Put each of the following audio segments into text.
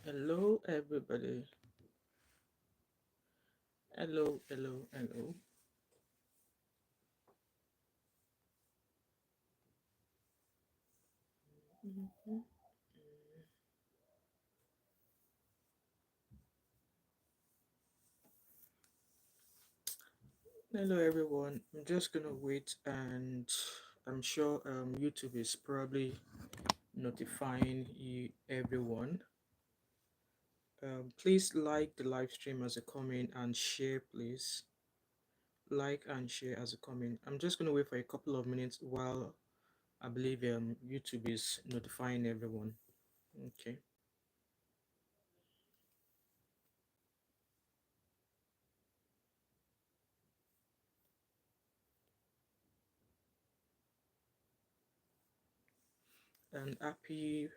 Hello, everybody. Hello, hello, hello. Mhm. Hello, everyone. I'm just gonna wait, and I'm sure YouTube is probably notifying you, everyone. Please like the live stream as a comment and share, please. Like and share as a comment. I'm just gonna wait for a couple of minutes while I believe YouTube is notifying everyone. Okay. And happy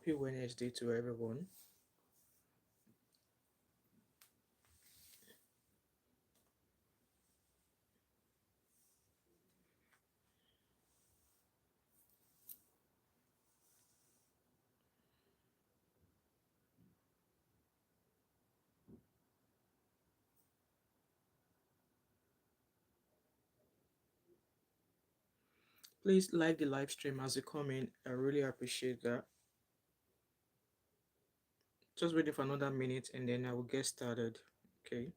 Wednesday to everyone. Please like the live stream as a comment. I really appreciate that. Just waiting for another minute and then I will get started. Okay.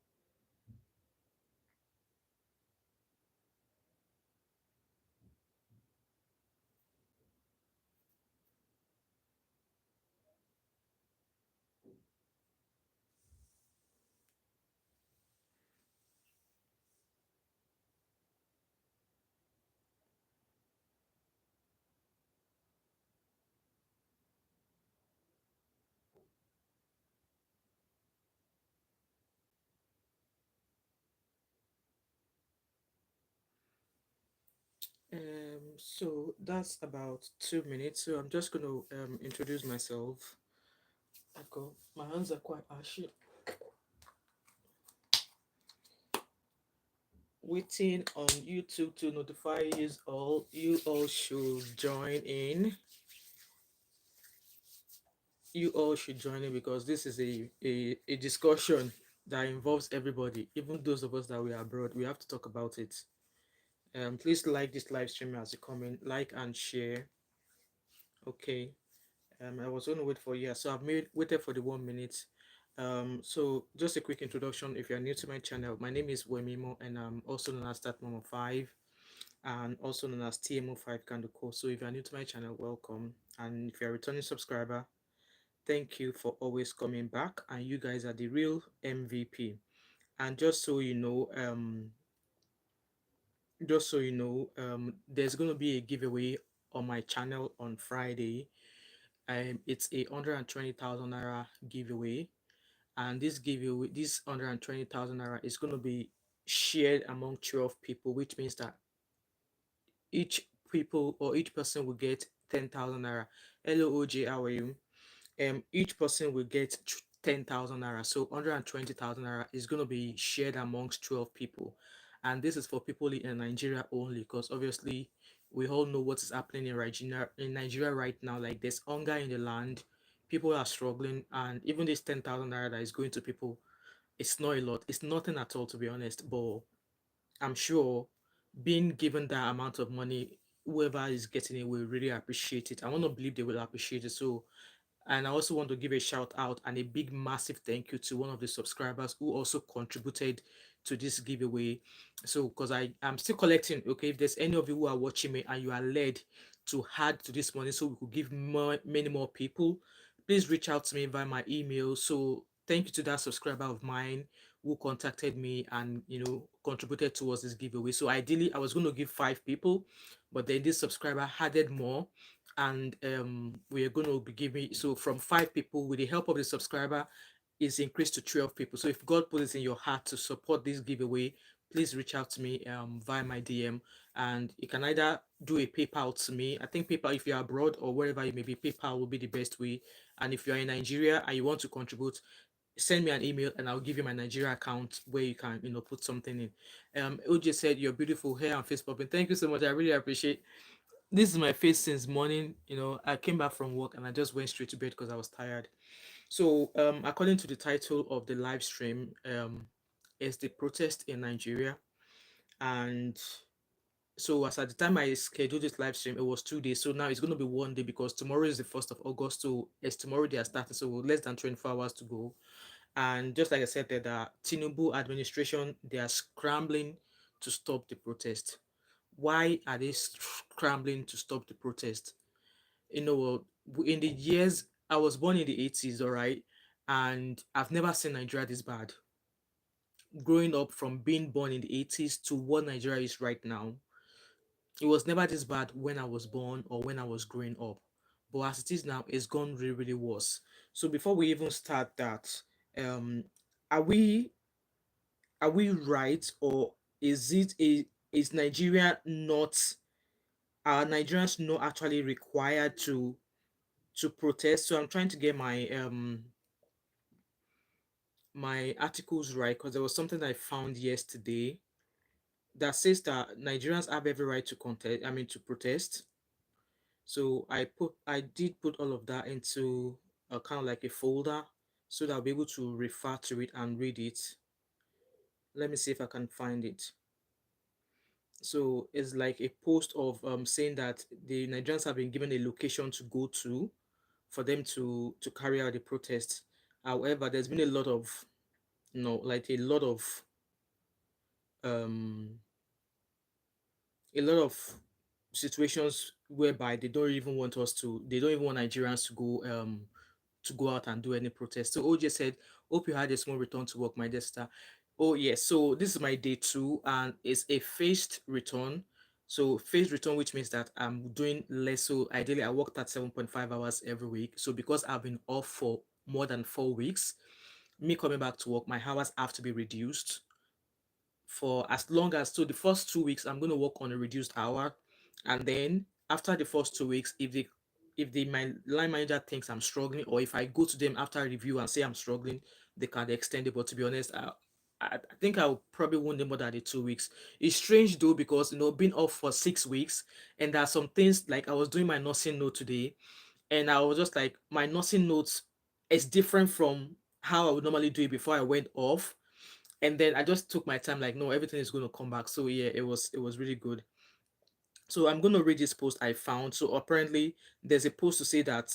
So that's about 2 minutes. So I'm just gonna introduce myself. I go. My hands are quite ashy. Waiting on YouTube to notify you all. You all should join in. You all should join in because this is a discussion that involves everybody, even those of us that we are abroad. We have to talk about it. Please like this live stream as a comment, like and share. Okay. I was going to wait for you. So I've waited for the 1 minute. So just a quick introduction. If you're new to my channel, my name is Wemimo, and I'm also known as Thatmumof5 and also known as TMO5 Kanduko. So if you're new to my channel, welcome. And if you're a returning subscriber, thank you for always coming back. And you guys are the real MVP. And just so you know, there's going to be a giveaway on my channel on Friday. It's a 120,000 naira giveaway, and this giveaway, this 120,000 naira is going to be shared among 12 people, which means that each people or each person will get 10,000 naira. Hello, OJ, how are you? Each person will get 10,000 naira. So 120,000 naira is going to be shared amongst 12 people. And this is for people in Nigeria only, because obviously we all know what is happening in Nigeria right now. Like there's hunger in the land, people are struggling, and even this 10,000 naira that is going to people, it's not a lot. It's nothing at all, to be honest. But I'm sure being given that amount of money, whoever is getting it will really appreciate it. I want to believe they will appreciate it. So, and I also want to give a shout out and a big, massive thank you to one of the subscribers who also contributed to this giveaway. So, because I'm still collecting, okay, if there's any of you who are watching me and you are led to add to this money so we could give many more people, please reach out to me via my email. So, thank you to that subscriber of mine who contacted me and contributed towards this giveaway. So ideally I was going to give 5 people, but then this subscriber added more, and we are going to be giving, so from 5 people with the help of the subscriber is increased to 12 people. So if God put it in your heart to support this giveaway, please reach out to me via my DM, and you can either do a PayPal to me. I think PayPal, if you're abroad or wherever you may be, PayPal will be the best way. And if you're in Nigeria and you want to contribute, send me an email and I'll give you my Nigeria account where you can, put something in. OJ said you're beautiful hair and face popping. Thank you so much. I really appreciate. This is my face since morning. I came back from work and I just went straight to bed because I was tired. So, according to the title of the live stream, is the protest in Nigeria. And so, as at the time I scheduled this live stream, it was 2 days. So now it's going to be one day because tomorrow is the 1st of August. So it's tomorrow they are starting. So less than 24 hours to go. And just like I said, that the Tinubu administration, they are scrambling to stop the protest. Why are they scrambling to stop the protest? In the years, I was born in the 80s, all right, and I've never seen Nigeria this bad. Growing up from being born in the 80s to what Nigeria is right now, it was never this bad when I was born or when I was growing up. But as it is now, it's gone really, really worse. So before we even start that, um, are we are we right, or is Nigeria not, are Nigerians not actually required to protest? So I'm trying to get my articles right because there was something I found yesterday that says that Nigerians have every right to contest. I mean to protest. So I did put all of that into a kind of like a folder so that I'll be able to refer to it and read it. Let me see if I can find it. So it's like a post of saying that the Nigerians have been given a location to go to for them to carry out the protest. However, there's been a lot of, like um a lot of situations whereby they don't even want Nigerians to go out and do any protest. So OJ said, hope you had a small return to work, my dear sister. Oh yes, so this is my day 2 and it's a phased return. So phased return, which means that I'm doing less. So ideally I worked at 7.5 hours every week. So because I've been off for more than 4 weeks, me coming back to work, my hours have to be reduced for as long as, so the first 2 weeks I'm going to work on a reduced hour, and then after the first 2 weeks, if my line manager thinks I'm struggling, or if I go to them after review and say I'm struggling, they can extend it. But to be honest, I think I probably won't need more than the 2 weeks. It's strange though, because being off for 6 weeks, and there are some things, like I was doing my nursing note today, and I was just like, my nursing notes is different from how I would normally do it before I went off. And then I just took my time, like, no, everything is going to come back. So yeah, it was really good. So I'm going to read this post I found. So apparently there's a post to say that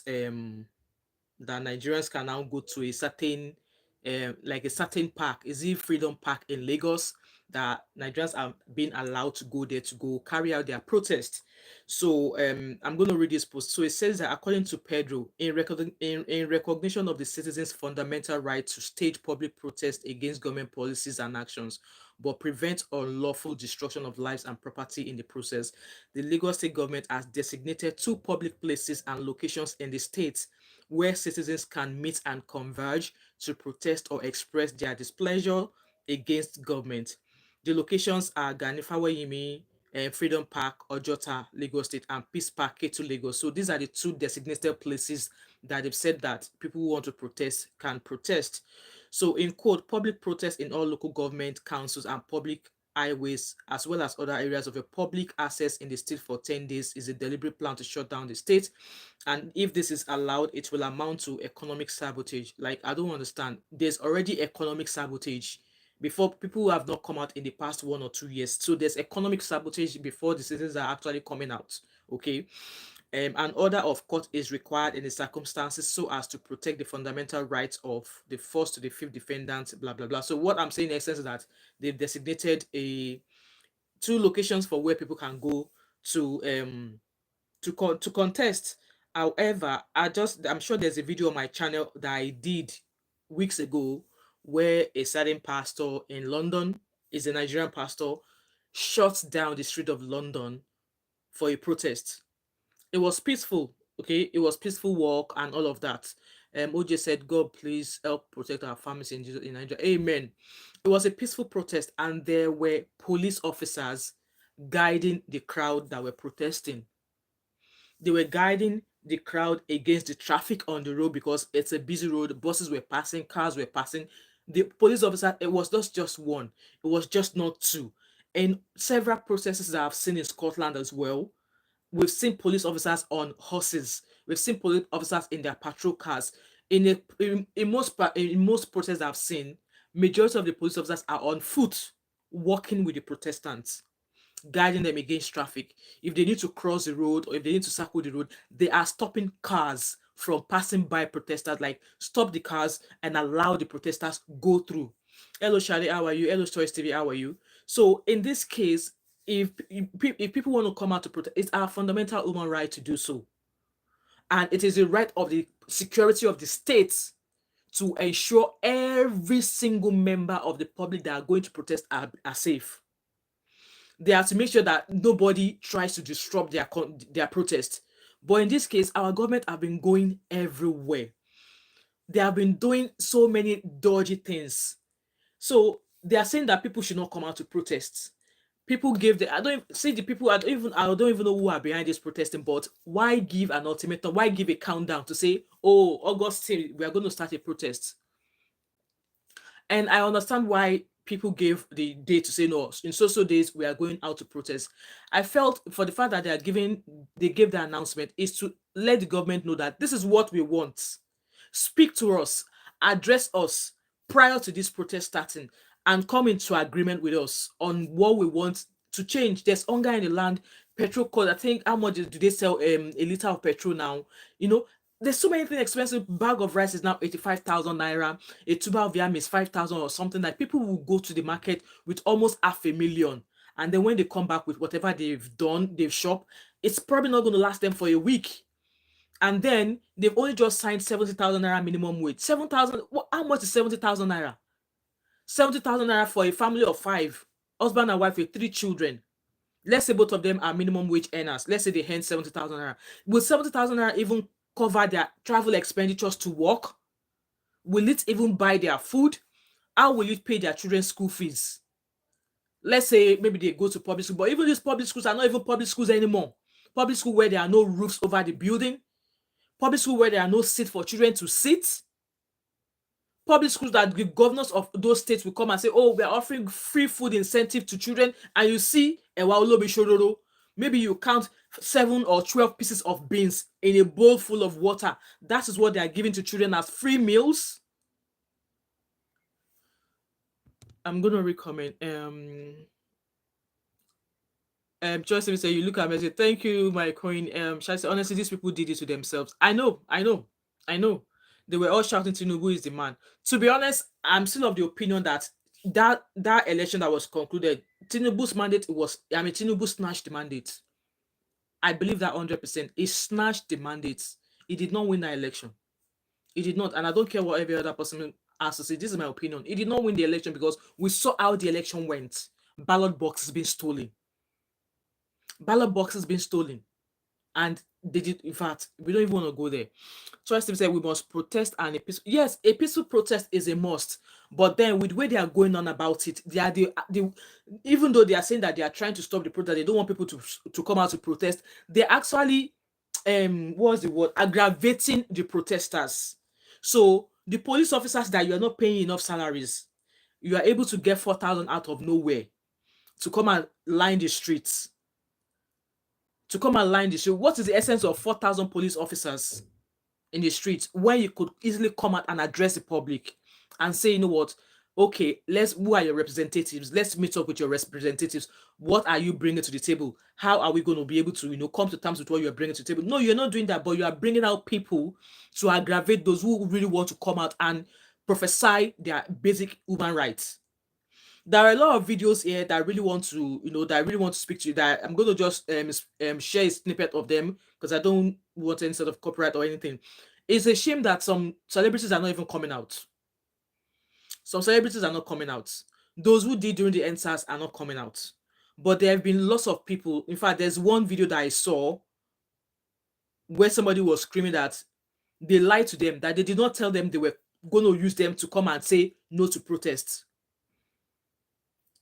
Nigerians can now go to a certain, like a certain park. Is it Freedom Park in Lagos? That Nigerians are being allowed to go there to go carry out their protest. So I'm going to read this post. So it says that according to Pedro, in recognition of the citizens' fundamental right to stage public protest against government policies and actions, but prevent unlawful destruction of lives and property in the process, the Lagos State government has designated 2 public places and locations in the state where citizens can meet and converge to protest or express their displeasure against government. The locations are Ganifawa Freedom Park, Ojota, Lagos State, and Peace Park, Ketu, Lagos. So these are the 2 designated places that they've said that people who want to protest can protest. So in quote, public protest in all local government councils and public highways, as well as other areas of a public access in the state for 10 days, is a deliberate plan to shut down the state. And if this is allowed, it will amount to economic sabotage. Like, I don't understand. There's already economic sabotage before, people who have not come out in the past 1 or 2 years. So there's economic sabotage before the citizens are actually coming out. Okay. An order of court is required in the circumstances so as to protect the fundamental rights of the first to the fifth defendant, blah blah blah. So what I'm saying in essence is that they've designated a 2 locations for where people can go to to contest. However, I'm sure there's a video on my channel that I did weeks ago where a certain pastor in London, is a Nigerian pastor, shut down the street of London for a protest. It was peaceful, okay? It was peaceful walk and all of that. OJ said, God, please help protect our families in Jesus in Nigeria. Amen. It was a peaceful protest, and there were police officers guiding the crowd that were protesting. They were guiding the crowd against the traffic on the road because it's a busy road. Buses were passing, cars were passing. The police officer, it was not just one, it was just not two. And several processes that I've seen in Scotland as well, We've seen police officers on horses. We've seen police officers in their patrol cars. In most protests I've seen, majority of the police officers are on foot, walking with the protestants, guiding them against traffic. If they need to cross the road or if they need to circle the road, they are stopping cars from passing by protesters. Like, stop the cars and allow the protesters go through. Hello, Shadi, how are you? Hello, Stories TV, how are you? So in this case, if people want to come out to protest, it's our fundamental human right to do so, and it is the right of the security of the states to ensure every single member of the public that are going to protest are safe. They have to make sure that nobody tries to disrupt their protest. But in this case, our government have been going everywhere. They have been doing so many dodgy things. So they are saying that people should not come out to protest. People give the I don't see the people I don't even know who are behind this protesting, but why give an ultimatum? Why give a countdown to say, oh, August 10th, we are going to start a protest? And I understand why people gave the date to say no, in so days we are going out to protest. I felt for the fact that they gave the announcement is to let the government know that this is what we want. Speak to us, address us prior to this protest starting, and come into agreement with us on what we want to change. There's hunger in the land. Petrol cost, I think, how much do they sell a liter of petrol now? You know, there's so many things expensive. Bag of rice is now 85,000 naira. A tuber of yam is 5,000 or something. Like, people will go to the market with almost 500,000, and then when they come back with whatever they've done, they've shopped, it's probably not going to last them for a week. And then they've only just signed 70,000 naira minimum wage. 7,000. How much is 70,000 naira? 70,000 naira for a family of 5, husband and wife with 3 children. Let's say both of them are minimum wage earners. Let's say they earn 70,000 naira. Will 70,000 naira even cover their travel expenditures to work? Will it even buy their food? How will it pay their children's school fees? Let's say maybe they go to public school, but even these public schools are not even public schools anymore. Public school where there are no roofs over the building. Public school where there are no seats for children to sit. Public schools that the governors of those states will come and say, oh, we're offering free food incentive to children, and you see maybe you count 7 or 12 pieces of beans in a bowl full of water. That is what they are giving to children as free meals. I'm gonna recommend Joyce say, you look at me and say, thank you, my coin. Shall I say, honestly, these people did it to themselves. I know. They were all shouting Tinubu is the man. To be honest, I'm still of the opinion that that election that was concluded, Tinubu's mandate Tinubu snatched the mandate. I believe that 100%. He snatched the mandate. He did not win that election. He did not, and I don't care what every other person has to say. This is my opinion. He did not win the election because we saw how the election went. Ballot boxes being stolen. And they did. In fact, we don't even want to go there. Choice Team said we must protest, and yes, a peaceful protest is a must. But then with the way they are going on about it, they are even though they are saying that they are trying to stop the protest, they don't want people to come out to protest. They're actually what's the word? Aggravating the protesters. So the police officers that you are not paying enough salaries, you are able to get 4,000 out of nowhere to come and line the streets. What is the essence of 4,000 police officers in the streets when you could easily come out and address the public and say, you know what? Okay, who are your representatives? Let's meet up with your representatives. What are you bringing to the table? How are we going to be able to, come to terms with what you're bringing to the table? No, you're not doing that, but you are bringing out people to aggravate those who really want to come out and prophesy their basic human rights. There are a lot of videos here that I really want to speak to you. That I'm going to just share a snippet of them because I don't want any sort of copyright or anything. It's a shame that some celebrities are not even coming out. Some celebrities are not coming out. Those who did during the NSAS are not coming out. But there have been lots of people. In fact, there's one video that I saw where somebody was screaming that they lied to them, that they did not tell them they were going to use them to come and say no to protests.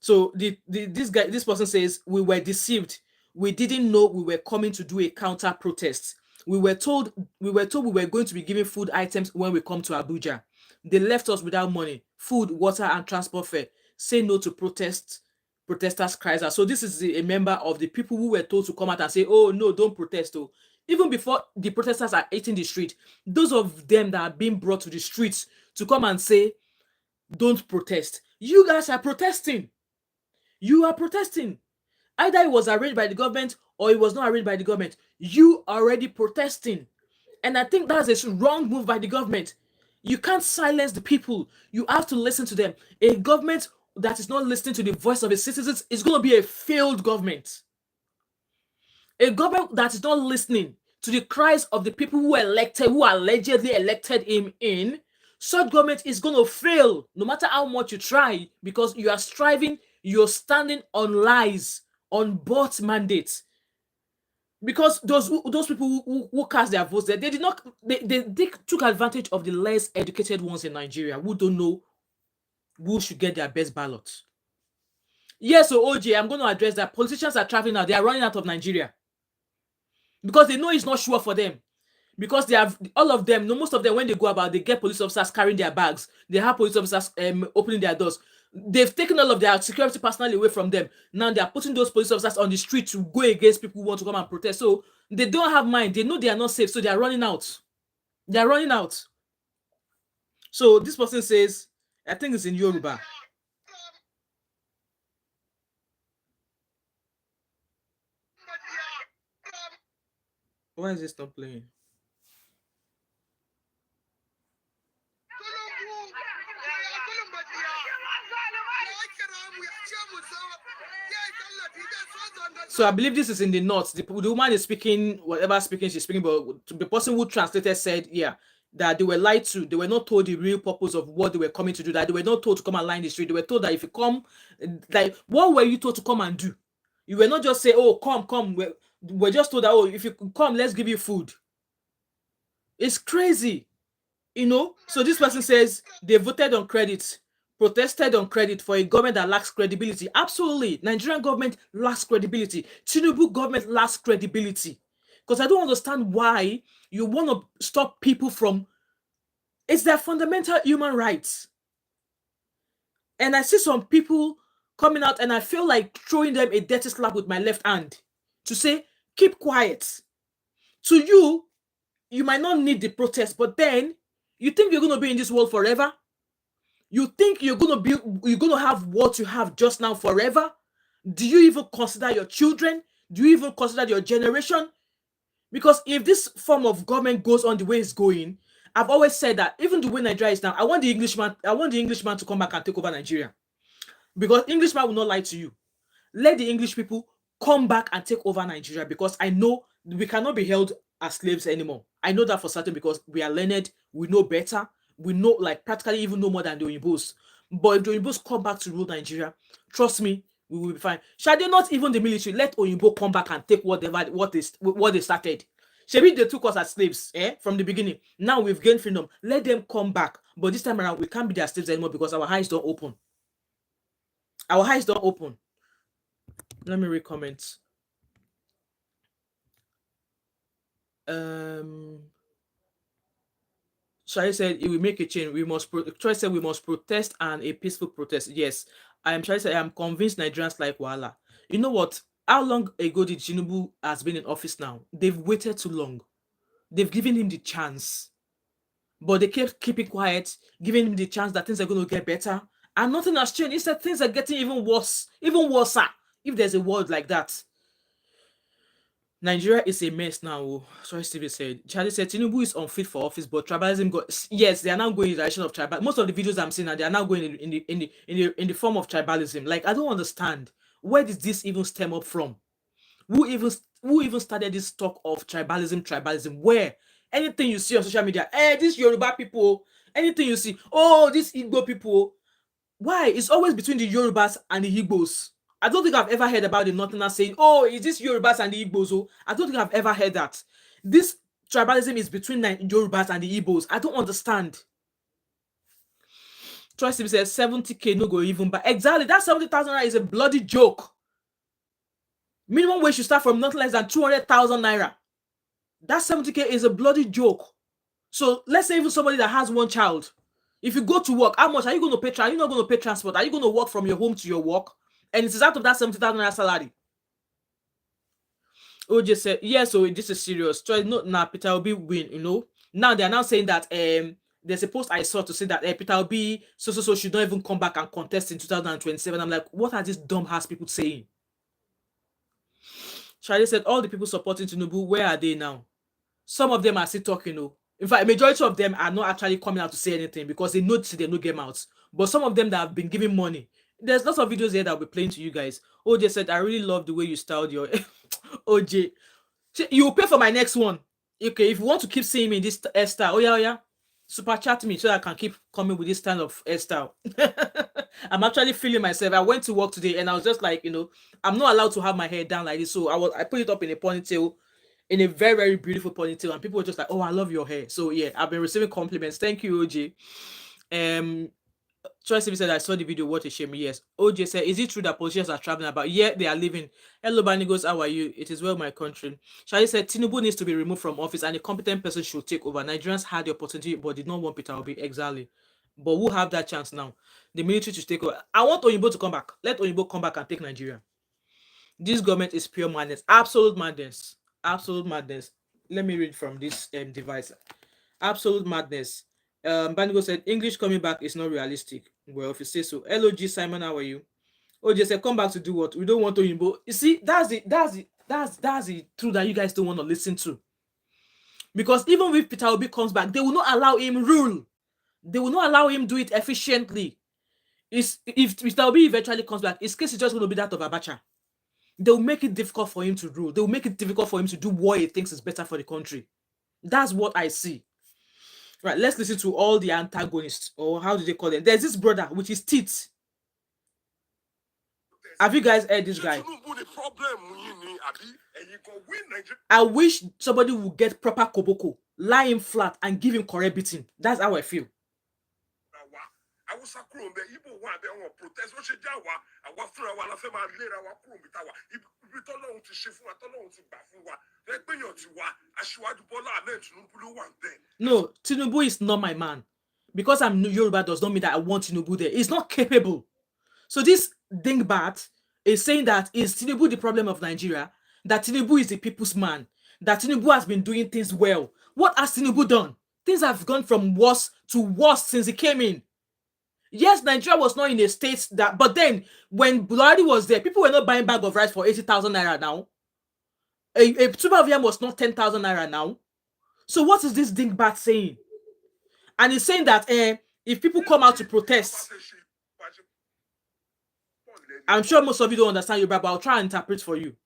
So this person says, we were deceived. We didn't know we were coming to do a counter protest. We were told we were going to be giving food items when we come to Abuja. They left us without money, food, water, and transport fare. Say no to protests. protesters cries out. So this is a member of the people who were told to come out and say, oh no, don't protest. Oh, even before the protesters are hitting the street, those of them that are being brought to the streets to come and say, don't protest. You guys are protesting. You are protesting. Either it was arranged by the government or it was not arranged by the government. You are already protesting. And I think that's a wrong move by the government. You can't silence the people. You have to listen to them. A government that is not listening to the voice of its citizens is going to be a failed government. A government that is not listening to the cries of the people who allegedly elected him in, such government is going to fail no matter how much you try, because you are striving, you're standing on lies, on bought mandates. Because those people who cast their votes there, they did not, they took advantage of the less educated ones in Nigeria who don't know who should get their best ballots. Yes, so OJ, I'm going to address that. Politicians are traveling now. They are running out of Nigeria because they know it's not sure for them. Because they have all of them, no, most of them, when they go about, they get police officers carrying their bags. They have police officers opening their doors. They've taken all of their security personnel away from them. Now they are putting those police officers on the street to go against people who want to come and protest. So they don't have mind. They know they are not safe. So they are running out. They are running out. So this person says, I think it's in Yoruba. Why is this not playing? So I believe this is in the notes. The woman is speaking, whatever speaking she's speaking, but the person who translated said, yeah, that they were lied to. They were not told the real purpose of what they were coming to do. That they were not told to come and line the street. They were told that if you come, like, what were you told to come and do? You were not just say, oh, come. We're just told that, oh, if you come, let's give you food. It's crazy, you know? So this person says they voted on credit, protested on credit for a government that lacks credibility. Absolutely. Nigerian government lacks credibility. Tinubu government lacks credibility. Because I don't understand why you want to stop people from... It's their fundamental human rights. And I see some people coming out and I feel like throwing them a dirty slap with my left hand to say, keep quiet. To you, you might not need the protest, but then you think you're going to be in this world forever? You think you're going to have what you have just now forever? Do you even consider your children? Do you even consider your generation? Because if this form of government goes on the way it's going, I've always said that even the way Nigeria is now, I want the Englishman to come back and take over Nigeria. Because Englishman will not lie to you. Let the English people come back and take over Nigeria, because I know we cannot be held as slaves anymore. I know that for certain because we are learned, we know better, we know, like, practically even know more than the Oyinbos. But if the Oyinbos come back to rule Nigeria, trust me, we will be fine. Shall they not even the military let Oyinbo come back and take what they started? Shebi they took us as slaves, from the beginning. Now we've gained freedom. Let them come back. But this time around, we can't be their slaves anymore because our eyes don't open. Our eyes don't open. Let me read comments. Shai said it will make a change. Troy said we must protest, and a peaceful protest. Yes. Shai said I'm convinced Nigerians like Wahala. You know what? How long ago did Tinubu has been in office now? They've waited too long. They've given him the chance. But they kept keeping quiet, giving him the chance that things are going to get better. And nothing has changed. Instead, things are getting even worse. Even worse, if there's a word like that. Nigeria is a mess now. Sorry, Stevie said. Charlie said Tinubu is unfit for office, but tribalism yes, they are now going in the direction of tribal. Most of the videos I'm seeing now, they are now going in the form of tribalism. Like, I don't understand. Where did this even stem up from? Who even started this talk of tribalism? Where? Anything you see on social media, this Yoruba people, anything you see, oh, this Igbo people. Why? It's always between the Yorubas and the Igbos. I don't think I've ever heard about the Northerners saying, oh, is this Yorubas and the Igbos? Oh, I don't think I've ever heard that. This tribalism is between the Yorubas and the Igbos. I don't understand. Troy Stevie says 70K no go even buy. Exactly. That 70,000 naira is a bloody joke. Minimum wage should start from not less than 200,000 naira. That 70K is a bloody joke. So let's say even somebody that has one child, if you go to work, how much are you going to pay? Are you not going to pay transport? Are you going to walk from your home to your work? And it is out of that 70,000 naira salary. OJ said, yes, so this is serious. So no, now Peter Obi win, you know. Now they are now saying that there's a post I saw to say that Peter Obi so should not even come back and contest in 2027. I'm like, what are these dumb ass people saying? Charlie said, all the people supporting Tinubu, where are they now? Some of them are still talking, though. In fact, majority of them are not actually coming out to say anything because they know they no get out. But some of them that have been giving money, there's lots of videos here that will be playing to you guys. OJ said, I really love the way you styled your OJ. You will pay for my next one. Okay, if you want to keep seeing me in this hairstyle, oh yeah, super chat me so that I can keep coming with this kind of hairstyle. I'm actually feeling myself. I went to work today and I was just like, you know, I'm not allowed to have my hair down like this. So I put it up in a ponytail, in a very, very beautiful ponytail, and people were just like, oh, I love your hair. So yeah, I've been receiving compliments. Thank you, OJ. Choice TV said, I saw the video, what a shame. Yes. OJ said, is it true that politicians are traveling about? Yeah, they are leaving. Hello, Bani goes, how are you? It is well, my country. Shadi said, Tinubu needs to be removed from office and a competent person should take over. Nigerians had the opportunity but did not want Peter Obi. Exactly. But who have that chance now? The military to take over. I want Oyinbo to come back. Let Oyinbo come back and take Nigeria. This government is pure madness. Absolute madness. Absolute madness. Let me read from this device. Absolute madness. Bandigo said, English coming back is not realistic. Well, if you say so. LOG Simon, how are you? OJ said, come back to do what? We don't want to Oyinbo. You see, that's the truth that you guys don't want to listen to. Because even if Peter Obi comes back, they will not allow him rule. They will not allow him do it efficiently. If Peter Obi eventually comes back, his case is just going to be that of Abacha. They will make it difficult for him to rule. They will make it difficult for him to do what he thinks is better for the country. That's what I see. Right, let's listen to all the antagonists, or how do they call them? There's this brother with his teeth. Have you guys heard this guy? I wish somebody would get proper koboko, lie him flat, and give him correct beating. That's how I feel. No, Tinubu is not my man. Because I'm Yoruba does not mean that I want Tinubu there. He's not capable. So this dingbat is saying that is Tinubu the problem of Nigeria? That Tinubu is the people's man? That Tinubu has been doing things well? What has Tinubu done? Things have gone from worse to worse since he came in. Yes, Nigeria was not in a state that, but then when Buhari was there, people were not buying bag of rice for 80,000 naira now. A tuber of yam was not 10,000 naira now. So what is this dingbat saying? And he's saying that if people come out to protest, I'm sure most of you don't understand Yoruba, but I'll try and interpret for you.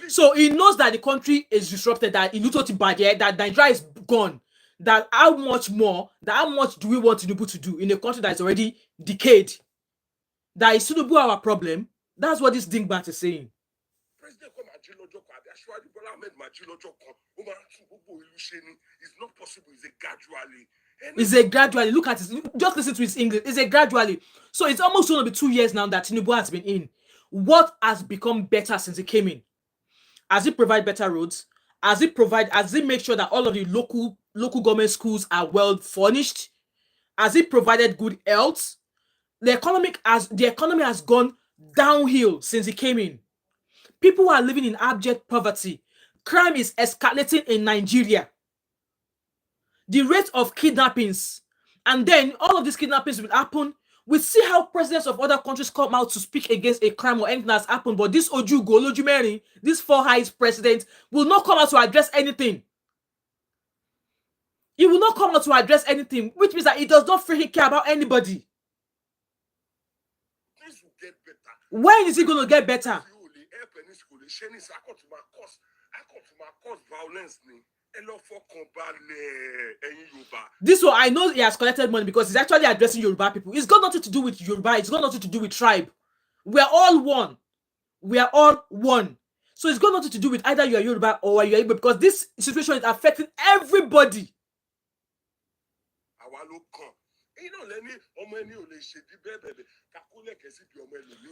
So he knows that the country is disrupted, that that Nigeria is gone. That how much do we want Tinubu to do in a country that is already decayed? That is Tinubu our problem? That's what this dingbat is saying. It's not possible. It's a gradually. Look at it. Just listen to his English. It's a gradually. So it's almost going to be 2 years now that Tinubu has been in. What has become better since he came in? Has he provide better roads? Has he make sure that all of the local government schools are well furnished? Has he provided good health? The economy has gone downhill since he came in. People are living in abject poverty. Crime is escalating in Nigeria. The rate of kidnappings, and then all of these kidnappings will happen. We see how presidents of other countries come out to speak against a crime or anything that's happened, but this Olojumeri, this Four Eyes president, will not come out to address anything. He will not come out to address anything, which means that he does not freaking care about anybody. Things will get better. When is it going to get better? This one, I know he has collected money because he's actually addressing Yoruba people. It's got nothing to do with Yoruba. It's got nothing to do with tribe. We are all one. We are all one. So it's got nothing to do with either you are Yoruba or you are Igbo, because this situation is affecting everybody.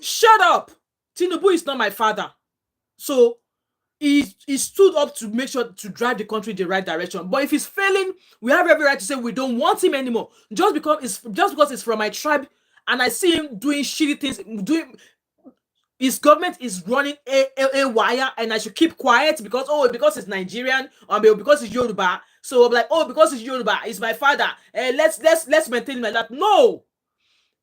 Shut up! Tinubu is not my father. So he stood up to make sure to drive the country in the right direction. But if he's failing, we have every right to say we don't want him anymore. Just because it's from my tribe, and I see him doing shitty things, doing his government is running a wire, and I should keep quiet because it's Nigerian, or because it's Yoruba. So I'm like, oh, because it's Yoruba, it's my father. Let's maintain him like that. No,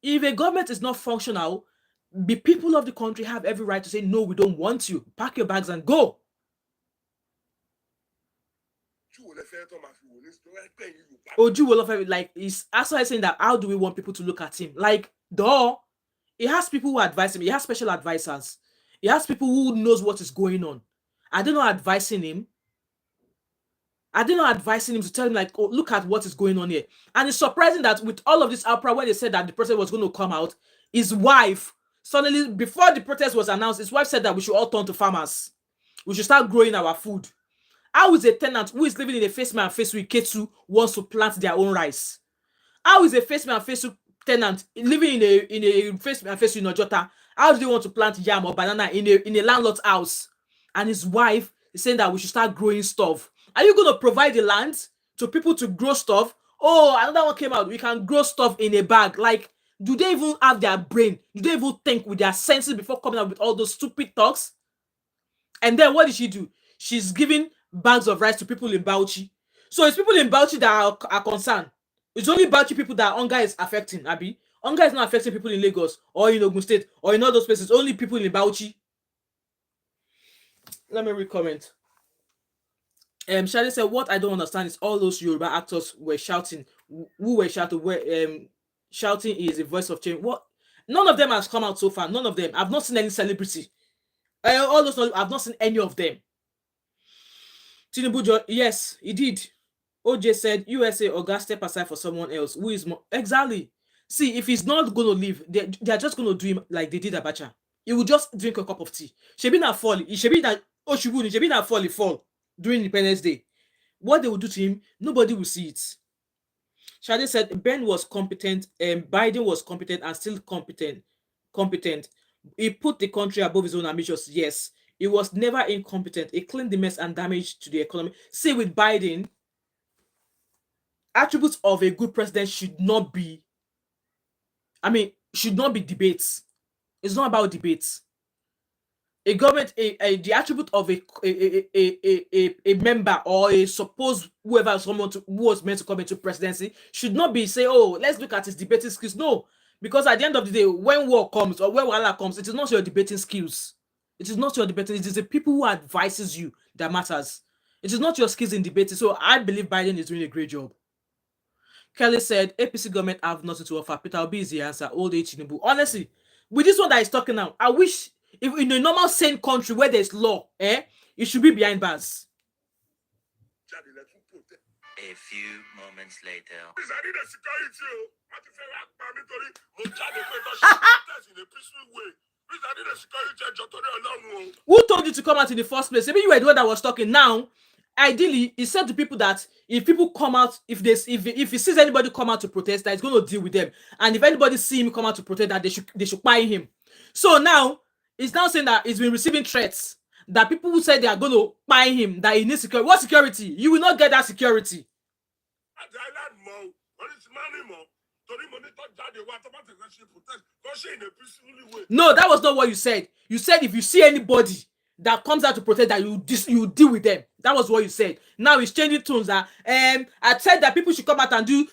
if a government is not functional, the people of the country have every right to say no, we don't want you. Pack your bags and go. Oju will of like is also saying that how do we want people to look at him? Like, duh. He has people who advise him. He has special advisors. He has people who knows what is going on. Are they not advising him? Are they not advising him to tell him like, oh, look at what is going on here? And it's surprising that with all of this outcry, when they said that the protest was going to come out, his wife suddenly, before the protest was announced, his wife said that we should all turn to farmers. We should start growing our food. How is a tenant who is living in a face man face with K2 wants to plant their own rice? How is a face man face tenant living in a face man face in Ojota? How do they want to plant yam or banana in a landlord's house? And his wife is saying that we should start growing stuff. Are you going to provide the land to people to grow stuff? Oh, another one came out. We can grow stuff in a bag. Like, do they even have their brain? Do they even think with their senses before coming out with all those stupid talks? And then what did she do? She's giving bags of rice to people in Bauchi. So it's people in Bauchi that are concerned. It's only Bauchi people that hunger is affecting, Abi. Hunger is not affecting people in Lagos or in Ogun State or in all those places. Only people in Bauchi. Let me read comment. Shadi said, what I don't understand is all those Yoruba actors were shouting. Who were shouting? Shouting is a voice of change. What? None of them has come out so far. None of them. I've not seen any celebrity. All those, I've not seen any of them. Tinubu, yes, he did. OJ said, USA or gas step aside for someone else who is more. Exactly. See, if he's not going to leave, they're just going to do him like they did Abacha. He will just drink a cup of tea. Shebi na fall. Shebi na Oshibuni. Shebi na fall during Independence Day. What they will do to him, nobody will see it. Shade said Ben was competent, and Biden was competent and still competent. He put the country above his own ambitions. Yes, he was never incompetent. He cleaned the mess and damage to the economy. See, with Biden, attributes of a good president should not be debates. It's not about debates. A government, the attribute of a member or a supposed whoever who was meant to come into presidency should not be say, oh, let's look at his debating skills. No, because at the end of the day, when war comes or when wahala comes, it is not your debating skills. It is not your debating. It is the people who advises you that matters. It is not your skills in debating. So I believe Biden is doing a great job. Kelly said, APC government have nothing to offer. Peter Obi is the answer. Old age Tinubu. Honestly, with this one that is talking now, I wish if in a normal sane country where there's law, it should be behind bars. A few moments later. Who told you to come out in the first place? Maybe you were the one that was talking. Now, ideally, he said to people that if people come out, if he sees anybody come out to protest, that he's going to deal with them. And if anybody see him come out to protest, that they should buy him. So now he's now saying that he's been receiving threats that people who said they are going to buy him, that he needs security. What security? You will not get that security. No, that was not what you said. You said if you see anybody that comes out to protest, that you deal with them. That was what you said. Now he's changing tones. That I said that people should come out and do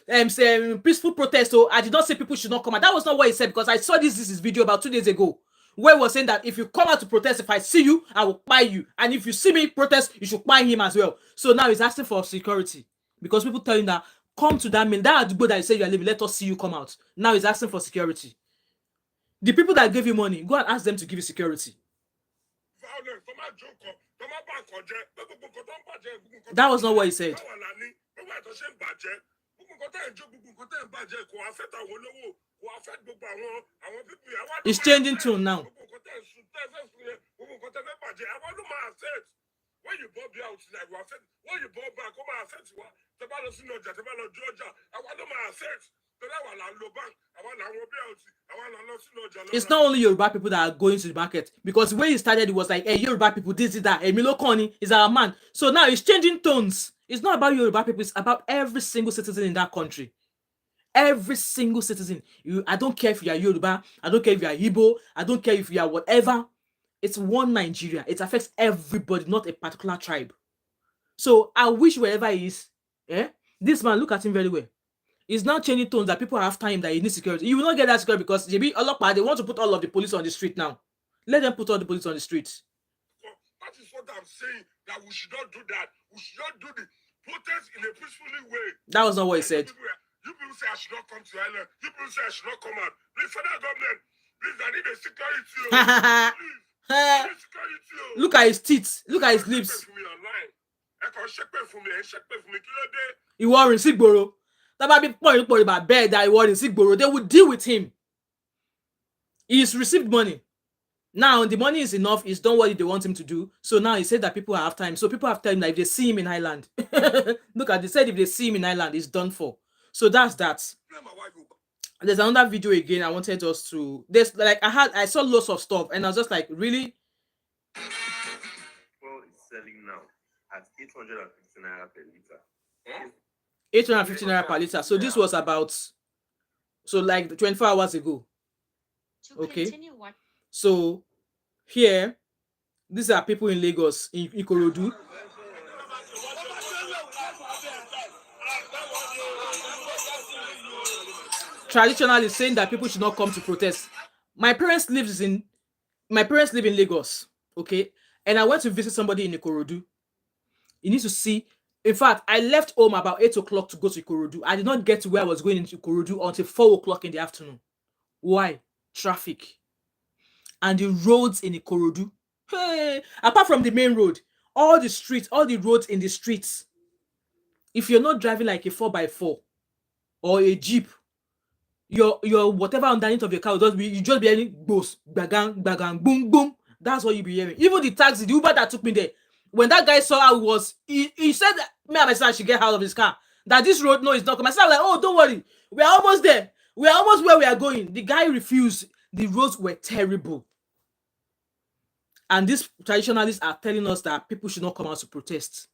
peaceful protest. So I did not say people should not come out. That was not what he said, because I saw this video about 2 days ago where he was saying that if you come out to protest, if I see you, I will buy you, and if you see me protest, you should buy him as well. So now he's asking for security because people tell him that come to that man, that Adubo that you say you are living, let us see you come out. Now he's asking for security. The people that gave you money, go and ask them to give you security. That was not what he said. He's changing tone now. It's not only Yoruba people that are going to the market, because the way he started it was like, hey, Yoruba people, this is that. Emilo Koni is our man. So now it's changing tones. It's not about Yoruba people, it's about every single citizen in that country. Every single citizen. I don't care if you are Yoruba, I don't care if you are Igbo, I don't care if you are whatever. It's one Nigeria. It affects everybody, not a particular tribe. So I wish wherever he is, eh, this man, look at him very well. He's now changing tones that people are after him, that he needs security. You will not get that security because JB Olokpa, they want to put all of the police on the street now. Let them put all the police on the street. That is what I'm saying, that we should not do that. We should not do the protest in a peacefully way. That was not what he said. You people say I should not come to Ireland. You people say I should not come out. The federal government, please, I need a security. Please, I need security. Look at his teeth. Look at his lips. He wore in Sigboro. That be point about bed that he wore in Sigboro. They would deal with him. He's received money. Now the money is enough. He's done what they want him to do. So now he said that people are after him. So people have told him that if they see him in Ireland, look at, they said if they see him in Ireland, he's done for. So that's that. There's another video again. I wanted us to. There's like I saw lots of stuff, and I was just like, really. Well, it's selling now at 850 naira per liter. 850 naira per liter. So this was about, so like 24 hours ago. Okay. So here, these are people in Lagos, in Ikorodu. Traditionally saying that people should not come to protest. My parents live in Lagos, okay? And I went to visit somebody in Ikorodu. You need to see. In fact, I left home about 8 o'clock to go to Ikorodu. I did not get to where I was going into Ikorodu until 4 o'clock in the afternoon. Why? Traffic. And the roads in Ikorodu. Hey, apart from the main road, all the streets, all the roads in the streets, if you're not driving like a 4x4 or a Jeep, your whatever underneath of your car will you just be hearing boos, bagang, bagang, boom, boom. That's what you'll be hearing. Even the taxi, the Uber that took me there, when that guy saw how it was, he said that me and my son should get out of his car. That this road, no, it's not coming. I said, like, oh, don't worry. We are almost there. We are almost where we are going. The guy refused. The roads were terrible. And these traditionalists are telling us that people should not come out to protest.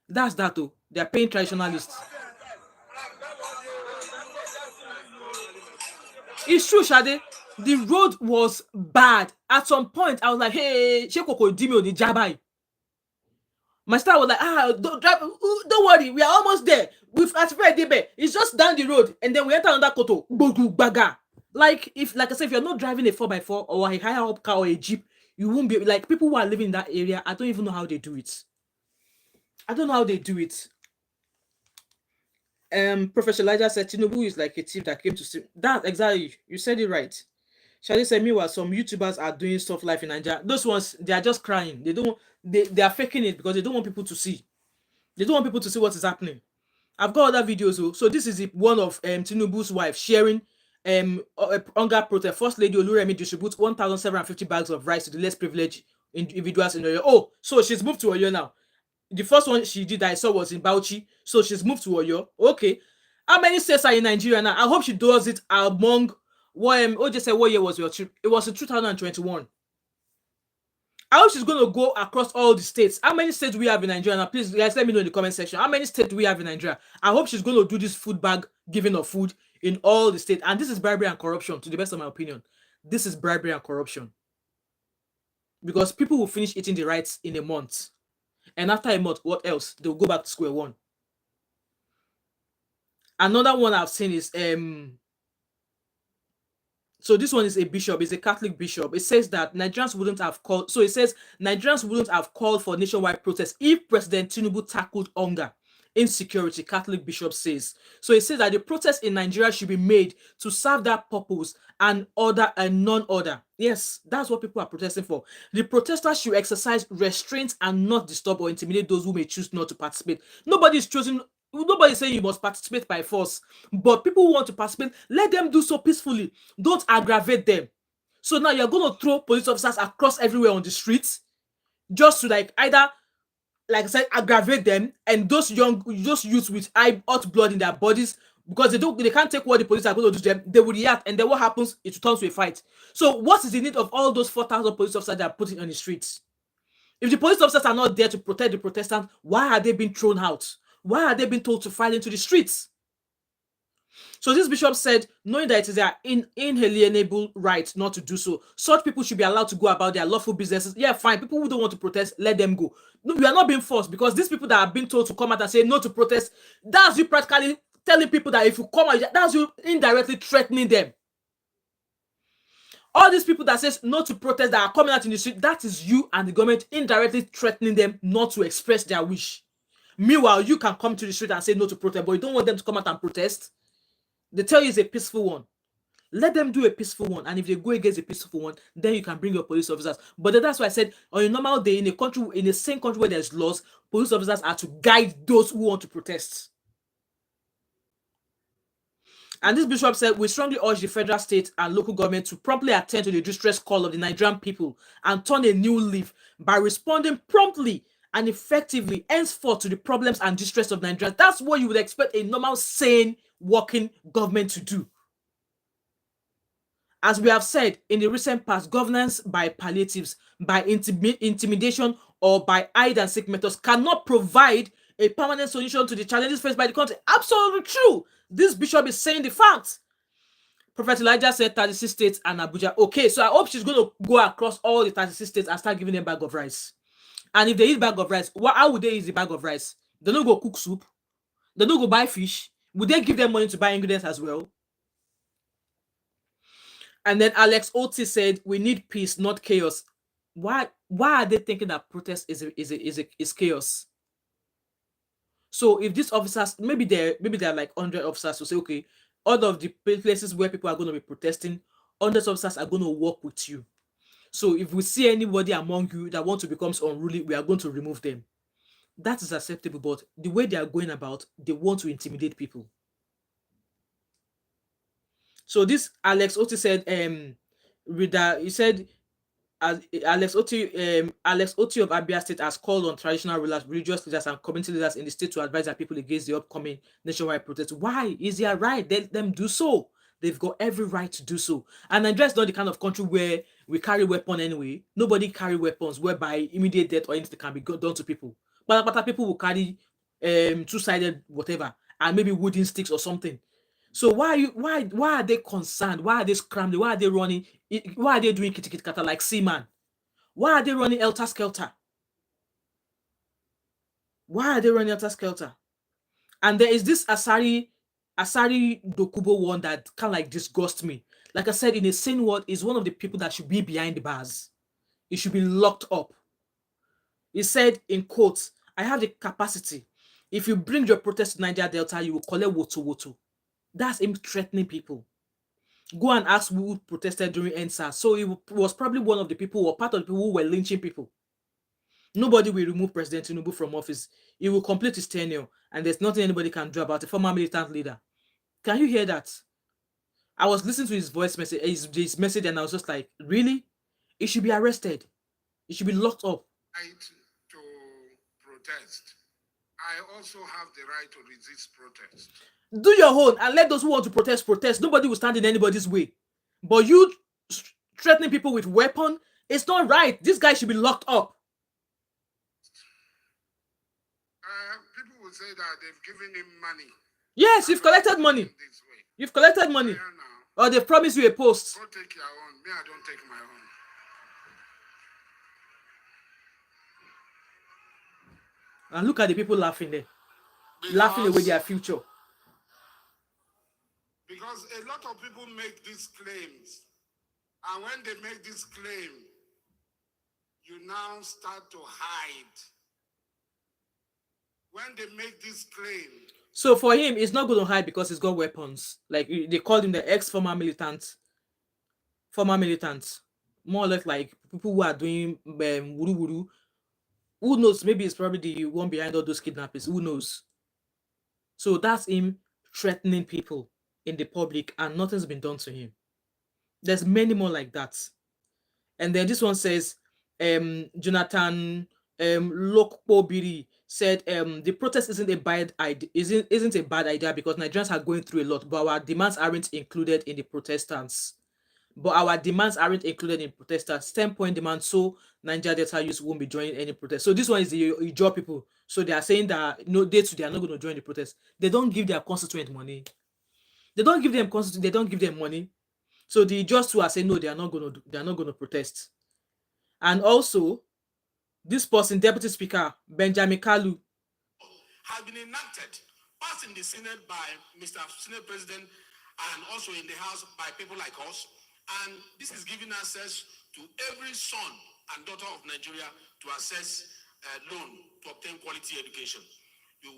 That's that, though. They are paying traditionalists. It's true, Shade. The road was bad. At some point, I was like, hey, Shekoko Dimi the Jabai. My star was like, don't worry, we are almost there. We've activated. It's just down the road. And then we enter another koto. Baga. Like I said, if you're not driving a 4x4 or a higher up car or a Jeep, you won't be like people who are living in that area. I don't even know how they do it. I don't know how they do it. Professor Elijah said Tinubu is like a thief that came to see that. Exactly, you said it right. Shadi said, meanwhile, some YouTubers are doing stuff live in Nigeria. Those ones, they are just crying. They are faking it because they don't want people to see. They don't want people to see what is happening. I've got other videos though. So this is one of Tinubu's wife sharing hunger protest. First Lady Oluremi distributes 1,750 bags of rice to the less privileged individuals in Oyo. Oh, so she's moved to Oyo now. The first one she did I saw was in Bauchi, so she's moved to Oyo. Okay, how many states are in Nigeria now? I hope she does it among what OJ said. What year was your trip? It was in 2021. I hope she's going to go across all the states. How many states do we have in Nigeria now? Please, guys, let me know in the comment section. How many states do we have in Nigeria? I hope she's going to do this food bag giving of food in all the states. And this is bribery and corruption, to the best of my opinion. This is bribery and corruption. Because people will finish eating the rights in a month. And after a month, what else? They'll go back to square one. Another one I've seen is so this one is a bishop, it's a Catholic bishop. It says that Nigerians wouldn't have called. So it says Nigerians wouldn't have called for nationwide protests if President Tinubu tackled hunger, insecurity. Catholic bishop says. So it says that the protest in Nigeria should be made to serve that purpose and order and non-order. Yes, that's what people are protesting for. The protesters should exercise restraint and not disturb or intimidate those who may choose not to participate. Nobody's saying you must participate by force, but people who want to participate, let them do so peacefully. Don't aggravate them. So now you're going to throw police officers across everywhere on the streets just to like either, like I said, aggravate them, and those youths with hot blood in their bodies because they can't take what the police are going to do to them. They will react, and then what happens? It turns to a fight. So what is the need of all those 4,000 police officers that are putting on the streets? If the police officers are not there to protect the protestants, why are they being thrown out? Why are they being told to file into the streets? So this bishop said, knowing that it is their inalienable right not to do so, such people should be allowed to go about their lawful businesses. Yeah, fine. People who don't want to protest, let them go. No, we are not being forced, because these people that are being told to come out and say no to protest, that's you practically telling people that if you come out, that's you indirectly threatening them. All these people that says no to protest that are coming out in the street, that is you and the government indirectly threatening them not to express their wish. Meanwhile, you can come to the street and say no to protest, but you don't want them to come out and protest. They tell you it's a peaceful one. Let them do a peaceful one, and if they go against a peaceful one, then you can bring your police officers. But that's why I said, on a normal day, in a country, in the same country where there's laws, police officers are to guide those who want to protest. And this bishop said, we strongly urge the federal, state, and local government to promptly attend to the distress call of the Nigerian people and turn a new leaf by responding promptly and effectively henceforth to the problems and distress of Nigeria. That's what you would expect a normal, sane, working government to do. As we have said in the recent past, governance by palliatives, by intimidation, or by hide and seek methods cannot provide a permanent solution to the challenges faced by the country. Absolutely true. This bishop is saying the facts. Prophet Elijah said 36 states and Abuja. Okay, so I hope she's going to go across all the 36 states and start giving them bag of rice. And if they eat bag of rice, how would they eat the bag of rice? They don't go cook soup. They don't go buy fish. Would they give them money to buy ingredients as well? And then Alex Oti said, we need peace, not chaos. Why are they thinking that protest is chaos? So if these officers, maybe they're like 100 officers to say, okay, all of the places where people are going to be protesting, 100 officers are going to work with you. So if we see anybody among you that want to become unruly, we are going to remove them. That is acceptable, but the way they are going about, they want to intimidate people. So this Alex Oti said, he said, Alex Oti of Abia State has called on traditional rulers, religious leaders, and community leaders in the state to advise their people against the upcoming nationwide protest. Why? Is their right? Let them do so. They've got every right to do so. And Nigeria is not the kind of country where we carry weapons anyway. Nobody carry weapons whereby immediate death or anything can be done to people. But people will carry two-sided whatever and maybe wooden sticks or something. So why are they concerned? Why are they scrambling? Why are they running? Why are they doing kitty kata like Seaman? Why are they running elter skelter? Why are they running elter skelter? And there is this Asari Dokubo one that kind of like disgusts me. Like I said, in a sane world, is one of the people that should be behind the bars. It should be locked up. He said in quotes, I have the capacity. If you bring your protest to Niger Delta, you will collect woto. That's him threatening people. Go and ask who protested during NSAS. So he was probably one of the people or part of the people who were lynching people. Nobody will remove President Tinubu from office. He will complete his tenure, and there's nothing anybody can do about it. Former militant leader. Can you hear that? I was listening to his voice message, his message, and I was just like, really? He should be arrested. He should be locked up. Right to protest. I also have the right to resist protest. Do your own and let those who want to protest. Nobody will stand in anybody's way. But you threatening people with weapon, it's not right. This guy should be locked up. People will say that they've given him money. Yes, you've collected money. You've collected money. Or they've promised you a post. Go take your own. Me, I don't take my own. And look at the people laughing there. Laughing away their future. Because a lot of people make these claims. And when they make this claim, you now start to hide. When they make this claim. So for him, it's not going to hide because he's got weapons. Like they called him the ex-former militant. Former militant. More or less like people who are doing wuru. Who knows? Maybe it's probably the one behind all those kidnappings. Who knows? So that's him threatening people in the public and nothing's been done to him. There's many more like that. And then this one says, Jonathan Lokpobiri said the protest isn't a bad idea, isn't a bad idea because Nigerians are going through a lot, but our demands aren't included in the protestants. But our demands aren't included in protesters. 10-point demand, so Nigeria Delta youth won't be joining any protest. So this one is the Ijaw people. So they are saying that no day to they are not going to join the protest. They don't give their constituent money. They don't give them constituent. They don't give them money. So the Ijaw too are saying no, they are not going to. They are not going to protest. And also, this person, Deputy Speaker Benjamin Kalu, has been enacted, passed in the Senate by Mr. Senate President and also in the House by people like us. And this is giving access to every son and daughter of Nigeria to access a loan to obtain quality education. You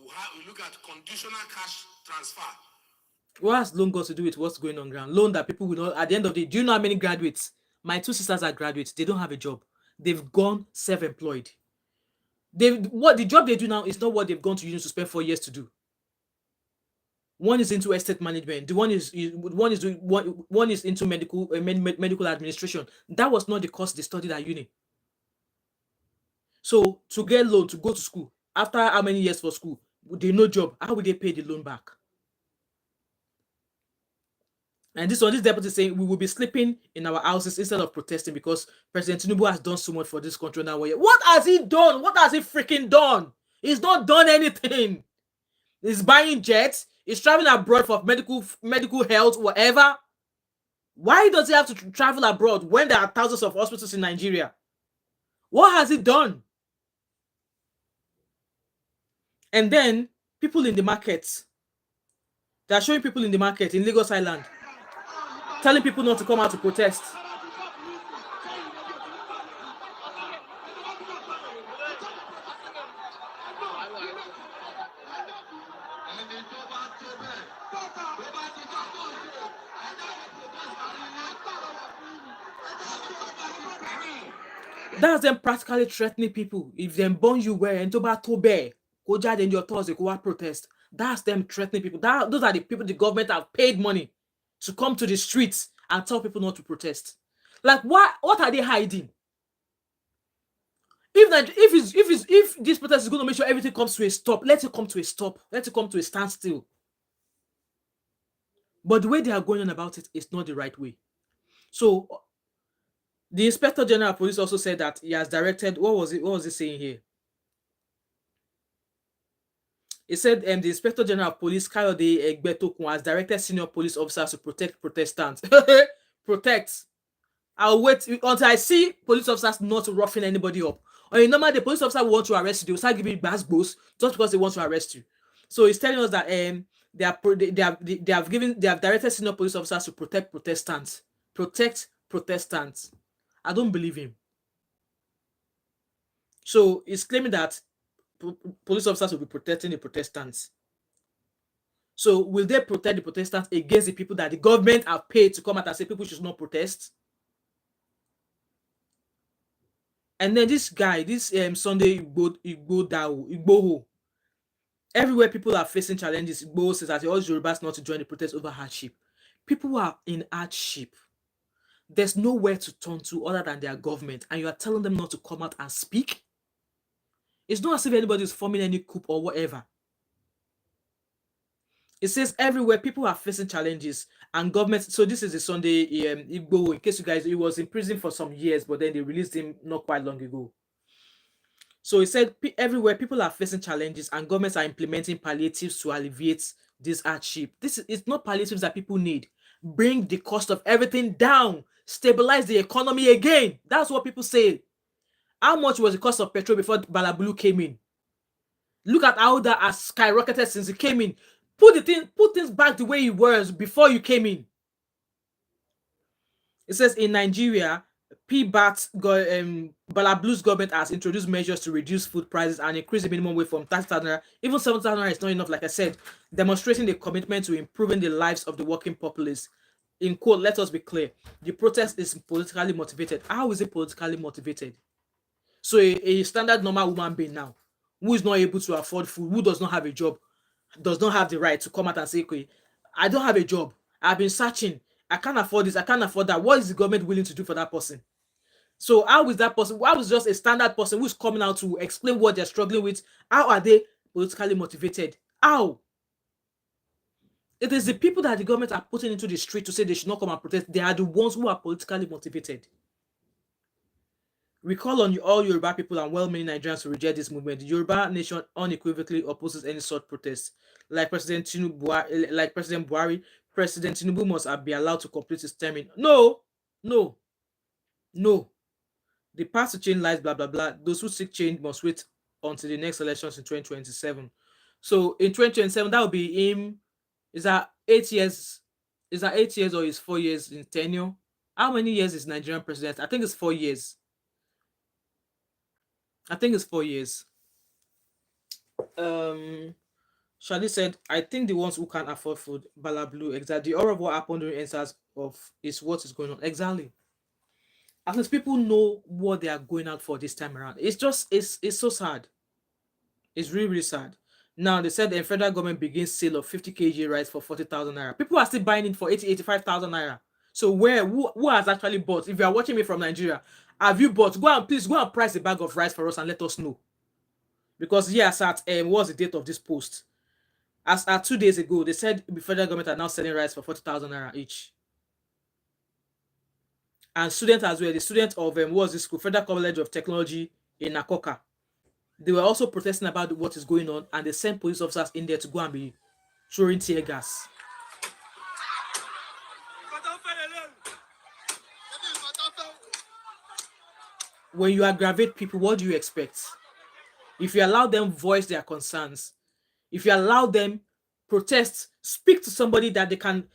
look at conditional cash transfer. what has loan got to do with what's going on ground? Loan that people will not, at the end of the day, do you know how many graduates? My two sisters are graduates. They don't have a job. They've gone self-employed. What the job they do now is not what they've gone to uni to spend 4 years to do. One is into estate management. The one is doing one is into medical administration. That was not the course they studied at uni. So to get loan to go to school after how many years for school, they no job. How will they pay the loan back? And this deputy saying we will be sleeping in our houses instead of protesting because President Tinubu has done so much for this country now. What has he done? What has he freaking done? He's not done anything. He's buying jets. He's traveling abroad for medical health, whatever. Why does he have to travel abroad when there are thousands of hospitals in Nigeria? What has he done? And then people in the markets. They are showing people in the market in Lagos Island, telling people not to come out to protest. That's them practically threatening people. If them burn you where and to bear, go judge in your thoughts, go out protest. That's them threatening people. Those are the people the government have paid money to come to the streets and tell people not to protest. Like what are they hiding? If this protest is going to make sure everything comes to a stop, let it come to a stop. Let it come to a standstill. But the way they are going on about it is not the right way. So the Inspector General of Police also said that he has directed, what was he saying here? He said the Inspector General of Police, Kayode Egbetokun, has directed senior police officers to protect protestants. Protect. I'll wait until I see police officers not roughing anybody up. Or in normal, the police officer will want to arrest you, they will start giving bass just because they want to arrest you. So he's telling us that they have directed senior police officers to protect protestants. Protect protestants. I don't believe him. So he's claiming that police officers will be protecting the protestants. So will they protect the protestants against the people that the government have paid to come out and say people should not protest? And then this guy, this Sunday Igboho, everywhere people are facing challenges, Igboho says that he urged Yorubas not to join the protest over hardship. People are in hardship. There's nowhere to turn to other than their government, and you are telling them not to come out and speak? It's not as if anybody is forming any coup or whatever. It says everywhere people are facing challenges and government. So this is a Sunday Igbo. In case you guys, he was in prison for some years, but then they released him not quite long ago. So he said everywhere people are facing challenges and governments are implementing palliatives to alleviate this hardship. It's not palliatives that people need. Bring the cost of everything down. Stabilize the economy again. That's what people say. How much was the cost of petrol before Balabulu came in? Look at how that has skyrocketed since it came in. Put things back the way it was before you came in. It says in Nigeria, Balabulu's government has introduced measures to reduce food prices and increase the minimum wage from 30,000 naira. Even 7,000 naira is not enough, like I said, demonstrating the commitment to improving the lives of the working populace. In quote, let us be clear, the protest is politically motivated. How is it politically motivated? So a standard normal woman being now, who is not able to afford food, who does not have a job, does not have the right to come out and say, okay, I don't have a job. I've been searching. I can't afford this. I can't afford that. What is the government willing to do for that person? So how is that person? How is just a standard person who's coming out to explain what they're struggling with? How are they politically motivated? How? It is the people that the government are putting into the street to say they should not come and protest. They are the ones who are politically motivated. We call on all Yoruba people and well-meaning Nigerians to reject this movement. The Yoruba nation unequivocally opposes any such protest. Like President Buhari, President Tinubu must be allowed to complete his term. No, no, no. The path to change lies, blah blah blah. Those who seek change must wait until the next elections in 2027. So in 2027, that will be him. Is that 8 years? Is that 8 years or is 4 years in tenure? How many years is Nigerian president? I think it's 4 years. I think it's 4 years. Shadi said, I think the ones who can't afford food, Bala Blue, exactly. The horror of what happened during answers of is what is going on. Exactly. At least people know what they are going out for this time around. It's so sad. It's really, really sad. Now they said the federal government begins sale of 50 kg rice for 40,000 naira. People are still buying it for 85,000 naira. So who has actually bought? If you are watching me from Nigeria, have you bought? Please go and price a bag of rice for us and let us know. Because yes, at what's the date of this post? As at 2 days ago, they said the federal government are now selling rice for 40,000 naira each. And students as well, the student of what's this school, Federal College of Technology in Nakoka, they were also protesting about what is going on, and they sent police officers in there to go and be throwing tear gas. When you aggravate people, what do you expect? If you allow them voice their concerns, if you allow them protest, speak to somebody that they can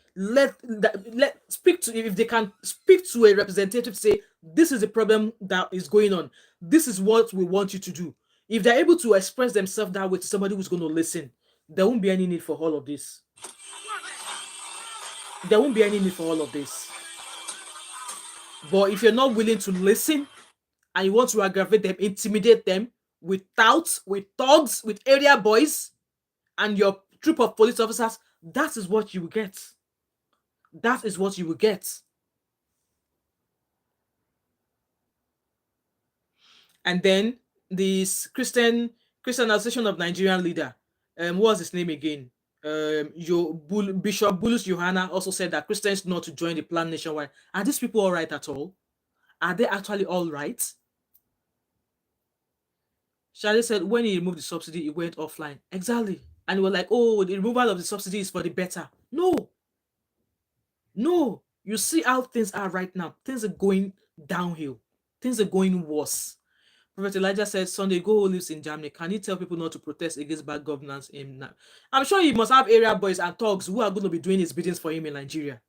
speak to, if they can speak to a representative, say this is the problem that is going on, this is what we want you to do. If they're able to express themselves that way to somebody who's going to listen, there won't be any need for all of this. There won't be any need for all of this. But if you're not willing to listen and you want to aggravate them, intimidate them with touts, with thugs, with area boys, and your troop of police officers, that is what you will get. That is what you will get. And then this Christian Association of Nigerian leader, what's his name again? Bishop Bulus Johanna also said that Christians not to join the plan nationwide. Are these people all right at all? Are they actually all right? Shadi said when he removed the subsidy, it went offline. Exactly. And we were like, oh, the removal of the subsidy is for the better. No. No. You see how things are right now. Things are going downhill. Things are going worse. Prophet Elijah said, Sunday Go lives in Germany. Can you tell people not to protest against bad governance in now? I'm sure he must have area boys and thugs who are going to be doing his biddings for him in Nigeria.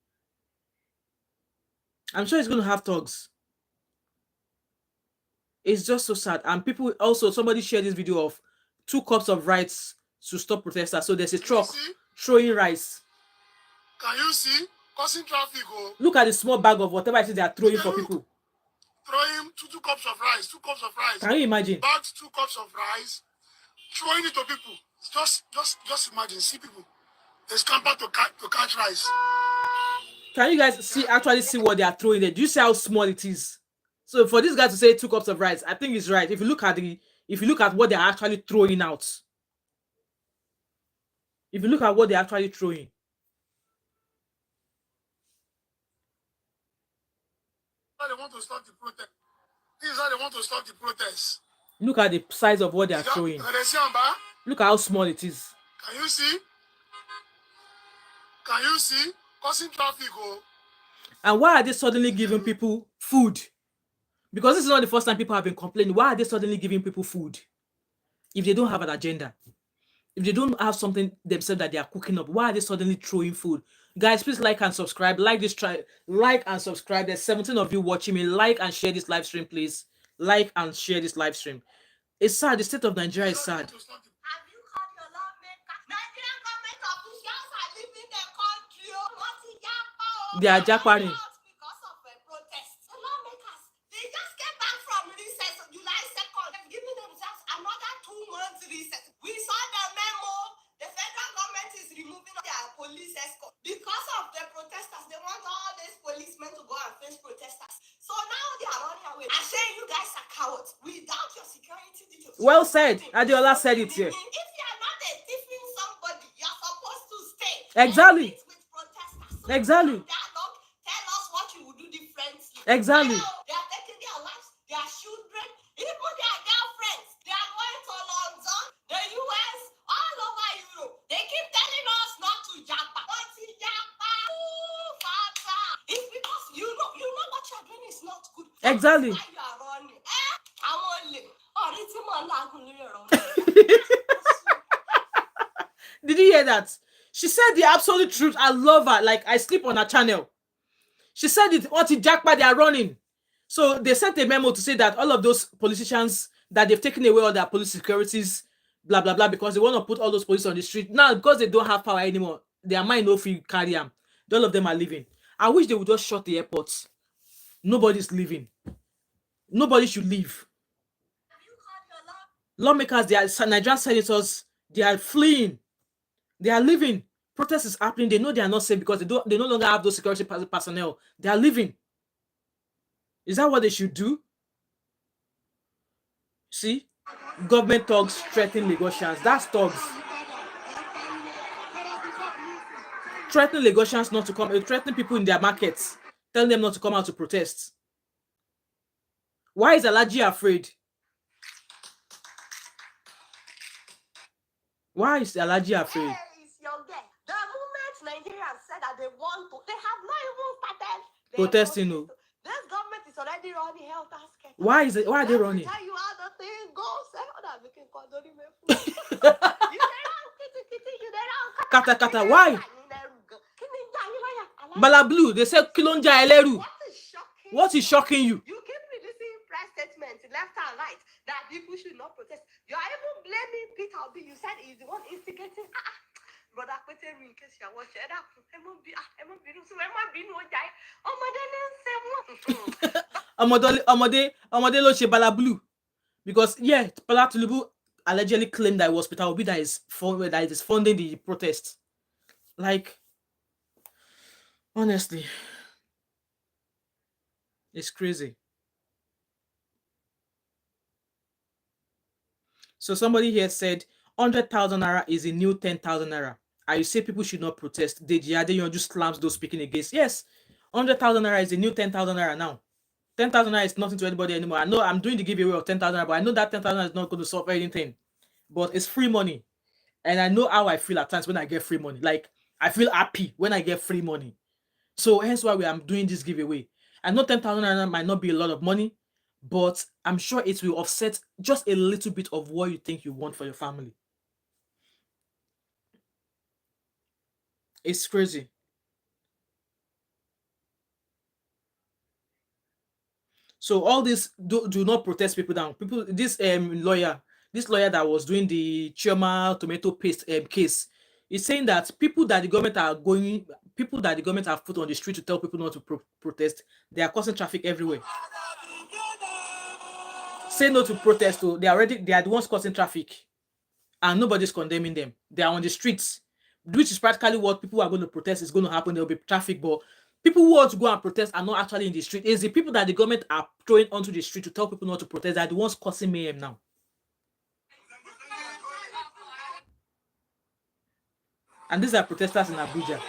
I'm sure he's going to have thugs. It's just so sad. And people also, somebody shared this video of 2 cups of rice to stop protesters. So there's a truck throwing rice. Can you see? Causing traffic. Oh. Look at the small bag of whatever it is they are throwing for people. Throwing two cups of rice, 2 cups of rice. Can you imagine? Bags 2 cups of rice, throwing it to people. Just imagine. See people. They scamper to catch rice. Can you guys actually see what they are throwing there? Do you see how small it is? So for this guy to say 2 cups of rice, I think he's right. If you look at what they're actually throwing out. If you look at what they're actually throwing. They want to stop the protest. This is how they want to stop the protest. Look at the size of what they are throwing. Look at how small it is. Can you see? Can you see? Causing traffic. Oh. And why are they suddenly giving people food? Because this is not the first time people have been complaining. Why are they suddenly giving people food? If they don't have an agenda, if they don't have something themselves that they are cooking up, why are they suddenly throwing food? Guys, please like and subscribe. Like and subscribe. There's 17 of you watching me. Like and share this live stream, please. Like and share this live stream. It's sad. The state of Nigeria is sad. They are jackpotting. Well said. Adiola said it here. If you are not a thieving somebody, you're supposed to stay. Exactly. With protesters. So Exactly. dialogue, tell us what you would do differently. Exactly. They are taking their lives, their children, even their girlfriends. They are going to London, the US, all over Europe. They keep telling us not to japa. Not to japa. Father. It's because you know what you're doing is not good. Exactly. That's why you are running. I want to. Did you hear that? She said the absolute truth. I love her. Like, I sleep on her channel. She said it. What in Jackpot they are running. So they sent a memo to say that all of those politicians, that they've taken away all their police securities, blah blah blah, because they want to put all those police on the street now, because they don't have power anymore. Their mind no free carry them. All of them are leaving. I wish they would just shut the airports. Nobody's leaving. Nobody should leave. Lawmakers, they are Nigerian senators, they are fleeing. They are leaving. Protest is happening. They know they are not safe because they no longer have those security personnel. They are leaving. Is that what they should do? See? Government thugs threatening Lagosians. That's thugs. Threatening Lagosians not to come, threatening people in their markets, telling them not to come out to protest. Why is Alaji afraid? Why is Alaji afraid? The moment Nigerians said that they want to, they have not even started protesting. No. This government is already running helter skelter. Why is it? Why are they running? Tell you how the thing goes. Kata kata. Why? Balablu. They say Kilonja Eleru. What is shocking you? You keep releasing press statements left and right that people should not protest. You are even blaming Peter Obi. You said he's the one instigating. Brother, in case you are watching, Amade lo she Balablu. Because yeah, Tinubu allegedly claimed that it was Peter Obi that is funding the protest. Like, honestly, it's crazy. So somebody here said 100,000 naira is a new 10,000 naira. I say people should not protest. Deji just slams those speaking against. Yes, 100,000 naira is a new 10,000 naira now. 10,000 naira is nothing to anybody anymore. I know I'm doing the giveaway of 10,000 naira, but I know that 10,000 is not going to solve anything. But it's free money. And I know how I feel at times when I get free money. Like, I feel happy when I get free money. So hence why I'm doing this giveaway. I know 10,000 naira might not be a lot of money, but I'm sure it will offset just a little bit of what you think you want for your family. It's crazy. So all this do not protest people down. People, this lawyer that was doing the Chioma tomato paste case is saying that people that the government have put on the street to tell people not to protest, they are causing traffic everywhere. Say no to protest, so they are the ones causing traffic, and nobody's condemning them. They are on the streets, which is practically what people are going to protest is going to happen. There will be traffic, but people who want to go and protest are not actually in the street. It's the people that the government are throwing onto the street to tell people not to protest that are the ones causing mayhem now. And these are protesters in Abuja.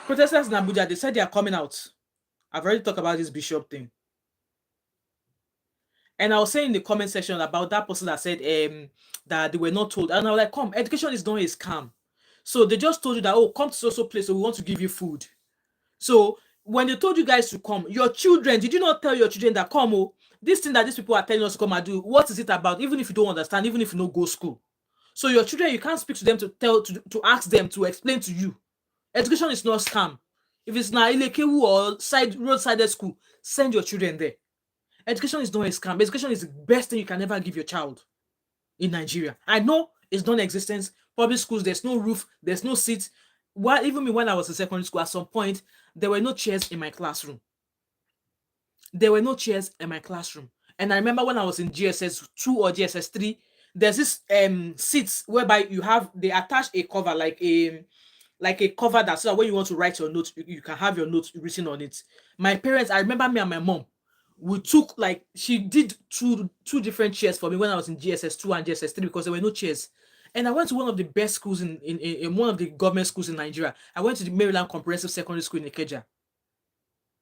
Protesters in Abuja, they said they are coming out. I've already talked about this Bishop thing. And I was saying in the comment section about that person that said that they were not told. And I was like, come, education is not a scam. So they just told you that, oh, come to so place, so we want to give you food. So when they told you guys to come, your children, did you not tell your children that, come, oh, this thing that these people are telling us to come and do, what is it about? Even if you don't understand, even if you don't go school. So your children, you can't speak to them to ask them to explain to you. Education is not scam. If it's not Ilekewu or roadside school, send your children there. Education is not a scam. Education is the best thing you can ever give your child in Nigeria. I know it's non-existent. Public schools, there's no roof, there's no seats. Well, even me when I was in secondary school, at some point, there were no chairs in my classroom. There were no chairs in my classroom. And I remember when I was in GSS 2 or GSS 3, there's this seats whereby they attach a cover like a cover that so that when you want to write your notes, you can have your notes written on it. My parents, I remember me and my mom, We took like she did two different chairs for me when I was in GSS2 and GSS3 because there were no chairs. And I went to one of the best schools in one of the government schools in Nigeria. I went to the Maryland Comprehensive Secondary School in Ikeja.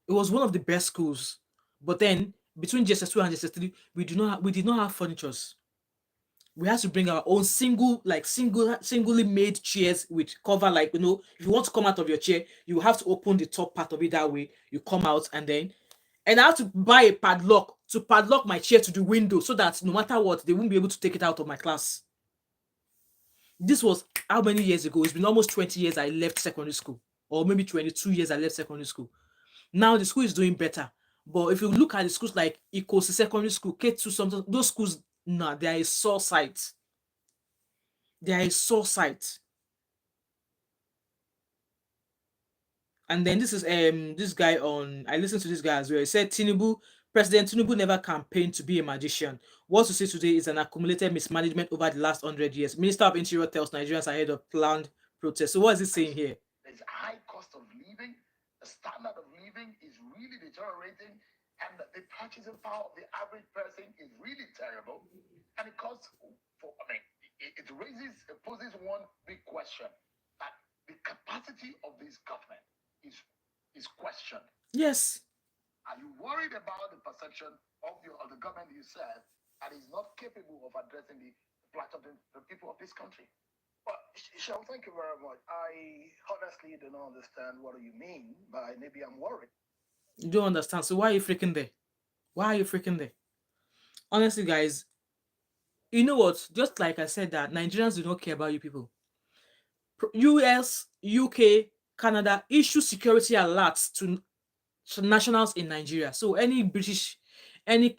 It was one of the best schools. But then between GSS2 and GSS3, we did not have furnitures. We had to bring our own singly made chairs with cover, like, if you want to come out of your chair, you have to open the top part of it that way. You come out, and I had to buy a padlock to padlock my chair to the window so that no matter what, they won't be able to take it out of my class. This was how many years ago? It's been almost 20 years I left secondary school, or maybe 22 years I left secondary school. Now the school is doing better. But if you look at the schools like Ikosi Secondary School, K2, something, those schools, nah, they are a sore sight. They are a sore sight. And then this guy on, I listened to this guy as well. He said President Tinubu never campaigned to be a magician. What you see today is an accumulated mismanagement over the last 100 years. Minister of Interior tells Nigerians ahead of planned protests. So what is he saying here? There's a high cost of living. The standard of living is really deteriorating, and the purchasing power of the average person is really terrible. And it costs it poses one big question, that the capacity of this government is questioned. Yes. Are you worried about the perception of the government you serve that is not capable of addressing the plight of the people of this country? Well, Sean, thank you very much. I honestly do not understand what you mean by maybe I'm worried. You don't understand. So why are you freaking there? Why are you freaking there? Honestly, guys, you know what? Just like I said, that Nigerians do not care about you people. US, UK, Canada issue security alerts to nationals in Nigeria. So any British, any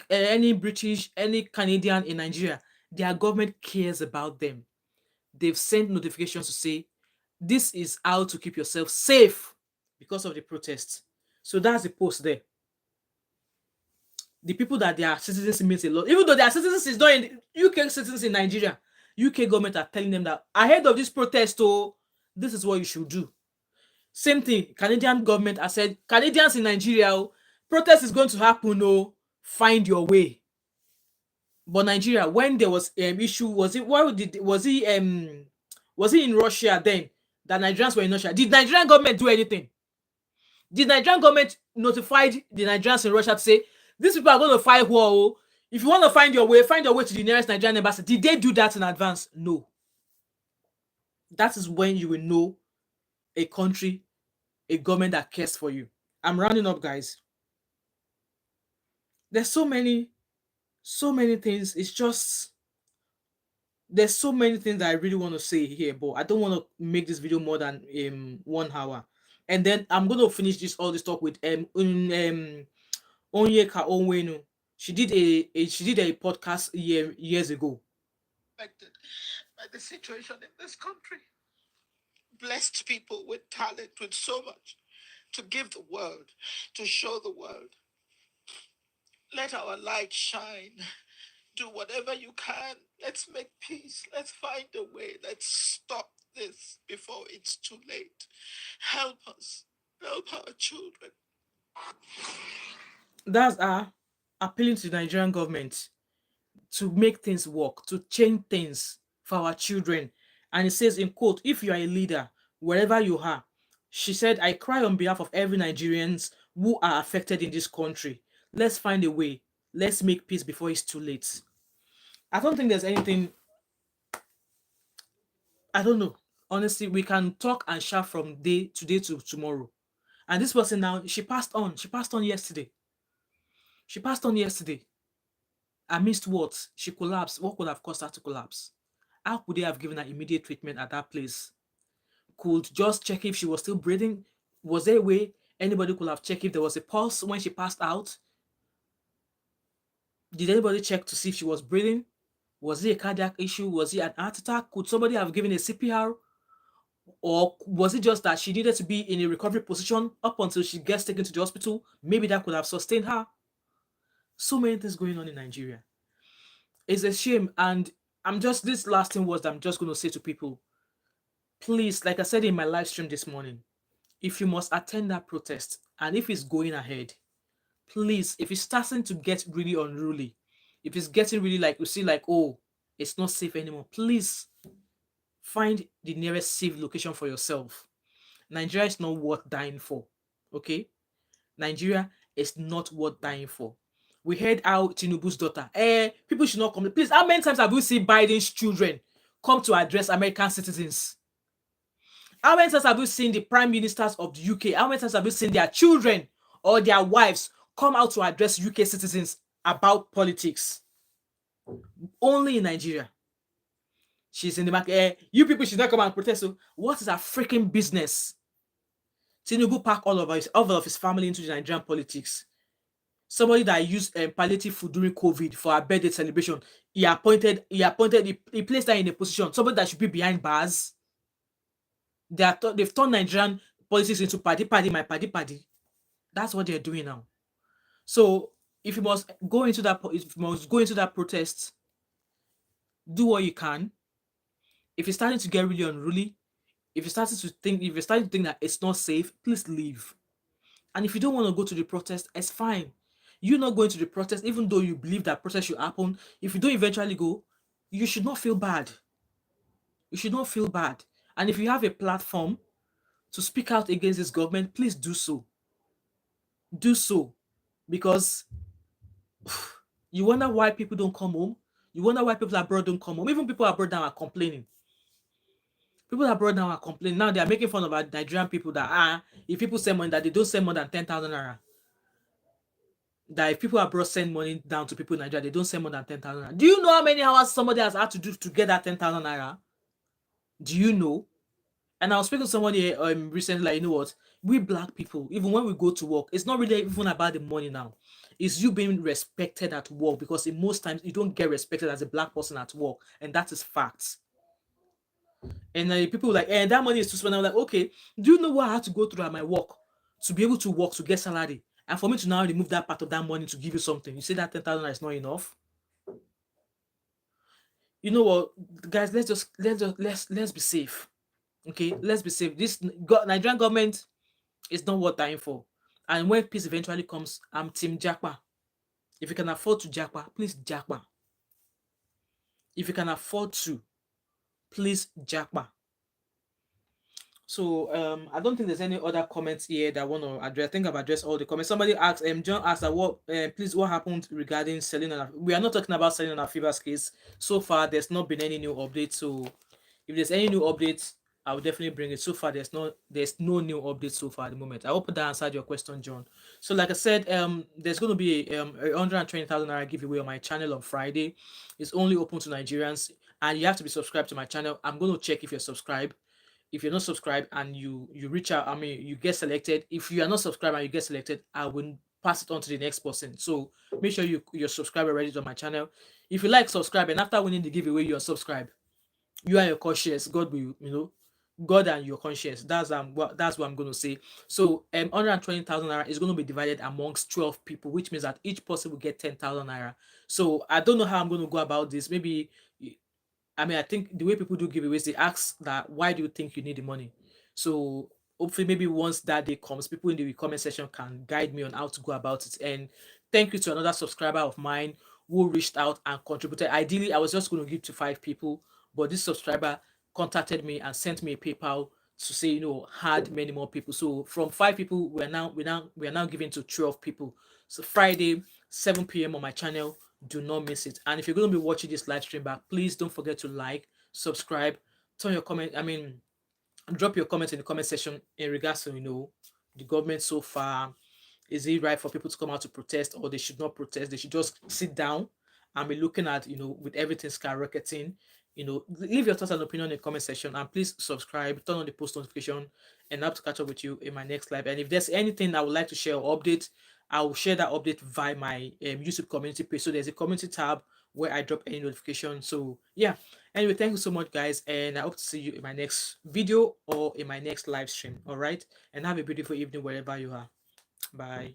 Canadian in Nigeria, their government cares about them. They've sent notifications to say this is how to keep yourself safe because of the protests. So that's the post there. The people that they are citizens means a lot. Even though their citizens is not in UK, citizens in Nigeria, UK government are telling them that ahead of this protest, this is what you should do. Same thing, Canadian government has said, Canadians in Nigeria, protest is going to happen, find your way. But Nigeria, when there was issue, was he in Russia then that Nigerians were in Russia? Did Nigerian government do anything? Did Nigerian government notify the Nigerians in Russia to say these people are going to fight war? If you want to find your way to the nearest Nigerian embassy. Did they do that in advance? No. That is when you will know a country, a government that cares for you. I'm rounding up, guys. There's so many things. It's just, there's so many things that I really want to say here, but I don't want to make this video more than 1 hour. And then I'm going to finish all this talk with Onyeka Onwenu. She did a podcast years ago. Affected by the situation in this country. Blessed people with talent, with so much to give the world, to show the world. Let our light shine. Do whatever you can. Let's make peace. Let's find a way. Let's stop this before it's too late. Help us. Help our children. That's appealing to the Nigerian government to make things work, to change things for our children. And it says in quote, if you are a leader, wherever you are, she said, I cry on behalf of every Nigerians who are affected in this country. Let's find a way. Let's make peace before it's too late. I don't think there's anything. I don't know. Honestly, we can talk and shout from today to tomorrow. And this person now, she passed on. She passed on yesterday. She passed on yesterday. Amidst what? She collapsed. What could have caused her to collapse? How could they have given her immediate treatment at that place? Could just check if she was still breathing? Was there a way anybody could have checked if there was a pulse when she passed out? Did anybody check to see if she was breathing? Was it a cardiac issue? Was it an heart attack? Could somebody have given a CPR? Or was it just that she needed to be in a recovery position up until she gets taken to the hospital? Maybe that could have sustained her. So many things going on in Nigeria. It's a shame. And this last thing was that I'm just going to say to people, please, like I said in my live stream this morning, if you must attend that protest and if it's going ahead, please, if it's starting to get really unruly, if it's getting really like you see like, oh, it's not safe anymore, please find the nearest safe location for yourself. Nigeria is not worth dying for. Okay? Nigeria is not worth dying for. We heard how Tinubu's daughter, people should not come. Please, how many times have we seen Biden's children come to address American citizens? How many times have we seen the prime ministers of the UK? How many times have we seen their children or their wives come out to address UK citizens about politics? Only in Nigeria. She's in the market. You people should not come and protest. So what is our freaking business? Tinubu packed all of his family into the Nigerian politics. Somebody that used palliative food during COVID for a birthday celebration, he placed her in a position. Somebody that should be behind bars. They've turned Nigerian politics into party, my party. That's what they're doing now. So if you must go into that protest, do what you can. If you're starting to get really unruly, if you're starting to think that it's not safe, please leave. And if you don't want to go to the protest, it's fine. You're not going to the protest, even though you believe that protest should happen. If you don't eventually go, you should not feel bad. You should not feel bad. And if you have a platform to speak out against this government, please do so. Do so. Because you wonder why people don't come home. You wonder why people abroad don't come home. Even people abroad now are complaining. People abroad now are complaining. Now they are making fun of our Nigerian people that if people send money that they don't send more than 10,000 naira. That if people abroad send money down to people in Nigeria, they don't send more than 10,000 naira. Do you know how many hours somebody has had to do to get that 10,000 naira? Do you know? And I was speaking to somebody recently, like, you know what? We black people, even when we go to work, it's not really even about the money now. It's you being respected at work, because in most times you don't get respected as a black person at work, and that is facts. And people like, that money is too small. I'm like, okay, do you know what I had to go through at my work to be able to work to get salary? And for me to now remove that part of that money to give you something, you say that 10,000 is not enough? You know what, guys? Let's be safe. Okay, let's be safe. This Nigerian government is not worth dying for. And when peace eventually comes, I'm Team Jackpa. If you can afford to Jackpa, please Jackpa. If you can afford to, please Jackpa. So I don't think there's any other comments here that I want to address. I think I've addressed all the comments. Somebody asked, John asked that what happened regarding selling on. We are not talking about selling on our Fever's case. So far, there's not been any new updates. So if there's any new updates, I will definitely bring it. So far, there's no new updates so far at the moment. I hope that answered your question, John. So like I said, there's going to be a 120,000 naira giveaway on my channel on Friday. It's only open to Nigerians, and you have to be subscribed to my channel. I'm going to check if you're subscribed. If you're not subscribed and you reach out, you get selected. If you are not subscribed and you get selected, I will pass it on to the next person. So make sure you're subscribed already to my channel. If you like, subscribe, and after winning the giveaway, you're subscribed. You are your conscience. God will, God and your conscience. That's what I'm going to say. So 120,000 naira is going to be divided amongst 12 people, which means that each person will get 10,000 naira. So I don't know how I'm going to go about this. Maybe, I think the way people do giveaways, they ask that, why do you think you need the money? So hopefully, maybe once that day comes, people in the comment section can guide me on how to go about it. And thank you to another subscriber of mine who reached out and contributed. Ideally, I was just going to give to 5 people, but this subscriber contacted me and sent me a PayPal to say, had many more people. So from 5 people, we are now giving to 12 people. So Friday, 7 p.m. on my channel. Do not miss it. And if you're going to be watching this live stream back, please don't forget to like, subscribe, turn your comment. Drop your comments in the comment section in regards to the government so far. Is it right for people to come out to protest, or they should not protest? They should just sit down and be looking at, with everything skyrocketing. Leave your thoughts and opinion in the comment section, and please subscribe, turn on the post notification, and I have to catch up with you in my next live. And if there's anything I would like to share or update, I will share that update via my YouTube community page. So there's a community tab where I drop any notification. So yeah. Anyway, thank you so much, guys, and I hope to see you in my next video or in my next live stream. All right, and have a beautiful evening wherever you are. Bye.